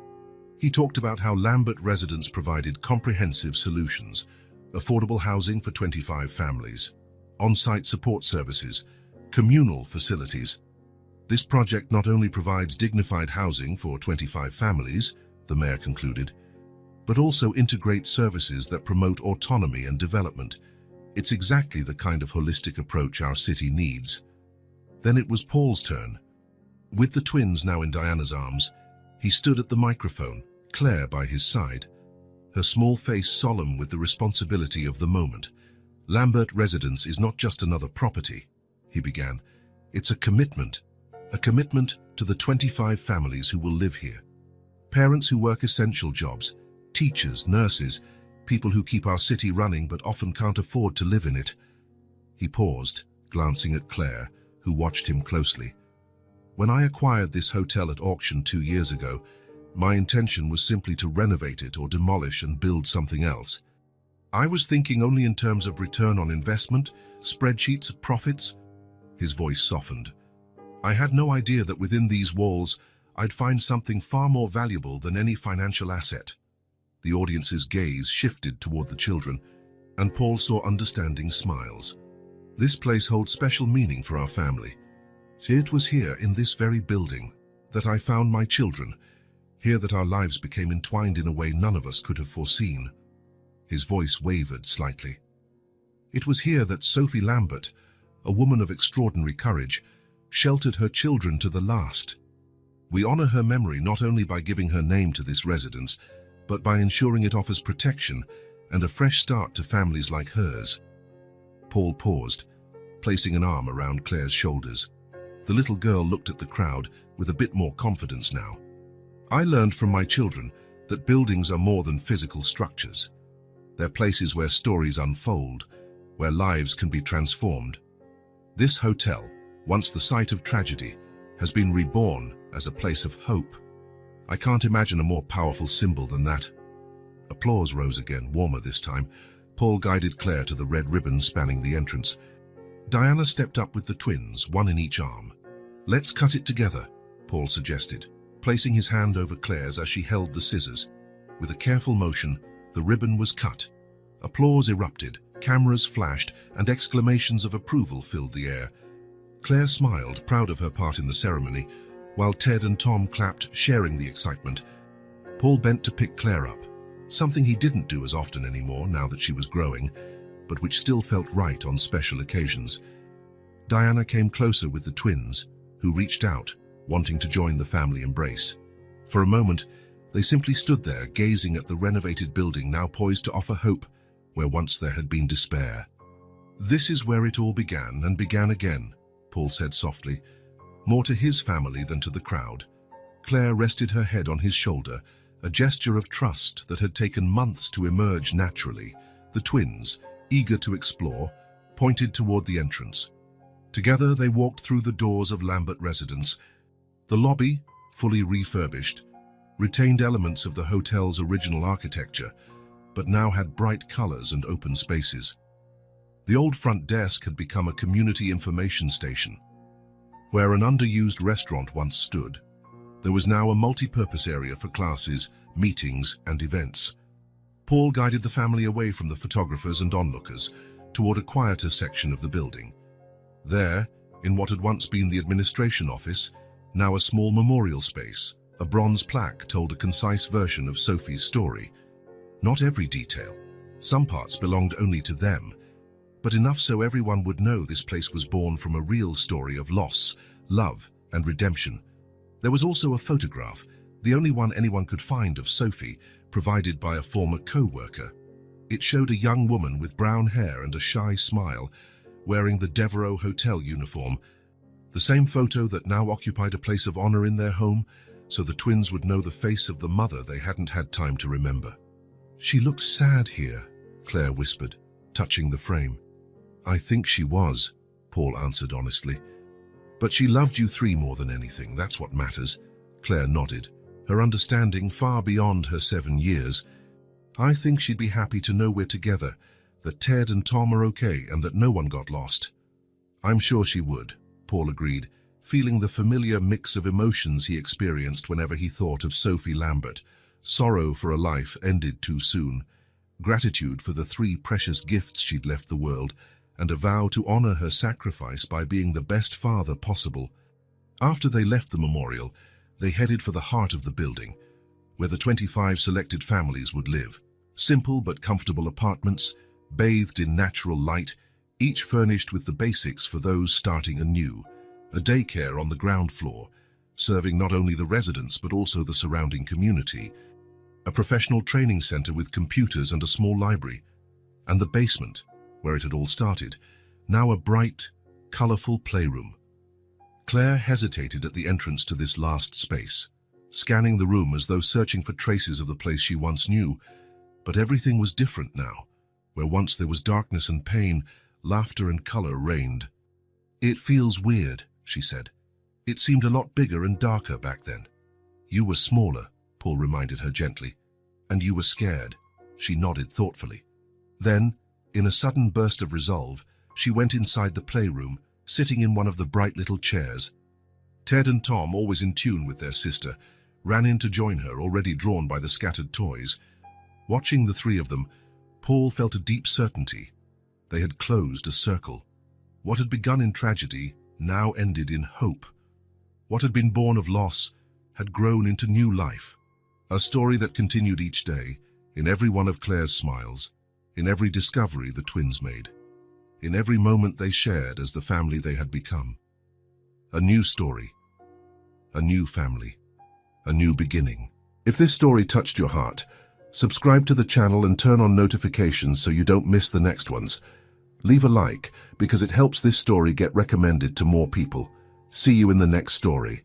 Speaker 2: He talked about how Lambert residents provided comprehensive solutions, affordable housing for 25 families, on-site support services, communal facilities. This project not only provides dignified housing for 25 families, the mayor concluded, but also integrates services that promote autonomy and development. It's exactly the kind of holistic approach our city needs. Then it was Paul's turn. With the twins now in Diana's arms, he stood at the microphone, Claire by his side, her small face solemn with the responsibility of the moment. "Lambert Residence is not just another property," he began. "It's a commitment to the 25 families who will live here. Parents who work essential jobs, teachers, nurses, people who keep our city running but often can't afford to live in it." He paused, glancing at Claire, who watched him closely. "When I acquired this hotel at auction 2 years ago, my intention was simply to renovate it or demolish and build something else. I was thinking only in terms of return on investment, spreadsheets, profits." His voice softened. "I had no idea that within these walls I'd find something far more valuable than any financial asset." The audience's gaze shifted toward the children, and Paul saw understanding smiles. "This place holds special meaning for our family. It was here, in this very building, that I found my children, here that our lives became entwined in a way none of us could have foreseen." His voice wavered slightly. "It was here that Sophie Lambert, a woman of extraordinary courage, sheltered her children to the last. We honor her memory not only by giving her name to this residence, but by ensuring it offers protection and a fresh start to families like hers. Paul paused, placing an arm around Claire's shoulders. The little girl looked at the crowd with a bit more confidence now. I learned from my children that buildings are more than physical structures. They're places where stories unfold, where lives can be transformed. This hotel, once the site of tragedy, has been reborn as a place of hope. I can't imagine a more powerful symbol than that. Applause rose again, warmer this time. Paul guided Claire to the red ribbon spanning the entrance. Diana stepped up with the twins, one in each arm. "Let's cut it together," Paul suggested, placing his hand over Claire's as she held the scissors. With a careful motion, the ribbon was cut. Applause erupted, cameras flashed, and exclamations of approval filled the air. Claire smiled, proud of her part in the ceremony, while Ted and Tom clapped, sharing the excitement. Paul bent to pick Claire up, something he didn't do as often anymore now that she was growing, but which still felt right on special occasions. Diana came closer with the twins, who reached out, wanting to join the family embrace. For a moment, they simply stood there, gazing at the renovated building now poised to offer hope where once there had been despair. "This is where it all began and began again," Paul said softly, more to his family than to the crowd. Claire rested her head on his shoulder, a gesture of trust that had taken months to emerge naturally. The twins, eager to explore, pointed toward the entrance. Together they walked through the doors of Lambert residence. The lobby, fully refurbished, retained elements of the hotel's original architecture, but now had bright colors and open spaces. The old front desk had become a community information station. Where an underused restaurant once stood, there was now a multi-purpose area for classes, meetings, and events. Paul guided the family away from the photographers and onlookers toward a quieter section of the building. There, in what had once been the administration office, now a small memorial space, a bronze plaque told a concise version of Sophie's story. Not every detail. Some parts belonged only to them, but enough so everyone would know this place was born from a real story of loss, love, and redemption. There was also a photograph, the only one anyone could find of Sophie, provided by a former co-worker. It showed a young woman with brown hair and a shy smile, wearing the Devereux Hotel uniform, the same photo that now occupied a place of honor in their home, so the twins would know the face of the mother they hadn't had time to remember. "She looks sad here," Claire whispered, touching the frame. "I think she was," Paul answered honestly. "But she loved you three more than anything, that's what matters." Claire nodded, her understanding far beyond her 7 years. "I think she'd be happy to know we're together, that Ted and Tom are okay, and that no one got lost." "I'm sure she would," Paul agreed, feeling the familiar mix of emotions he experienced whenever he thought of Sophie Lambert: sorrow for a life ended too soon, gratitude for the 3 precious gifts she'd left the world, and a vow to honor her sacrifice by being the best father possible. After they left the memorial, they headed for the heart of the building, where the 25 selected families would live. Simple but comfortable apartments, bathed in natural light, each furnished with the basics for those starting anew. A daycare on the ground floor, serving not only the residents but also the surrounding community. A professional training center with computers and a small library. And the basement, where it had all started, now a bright, colorful playroom. Claire hesitated at the entrance to this last space, scanning the room as though searching for traces of the place she once knew. But everything was different now. Where once there was darkness and pain, laughter and color reigned. "It feels weird," she said. "It seemed a lot bigger and darker back then." "You were smaller," Paul reminded her gently. "And you were scared." She nodded thoughtfully. Then, in a sudden burst of resolve, she went inside the playroom, sitting in one of the bright little chairs. Ted and Tom, always in tune with their sister, ran in to join her, already drawn by the scattered toys. Watching the 3 of them, Paul felt a deep certainty. They had closed a circle. What had begun in tragedy now ended in hope. What had been born of loss had grown into new life. A story that continued each day, in every one of Claire's smiles, in every discovery the twins made, in every moment they shared as the family they had become. A new story, a new family. a new beginning. If this story touched your heart, subscribe to the channel and turn on notifications so you don't miss the next ones. Leave a like because it helps this story get recommended to more people. See you in the next story.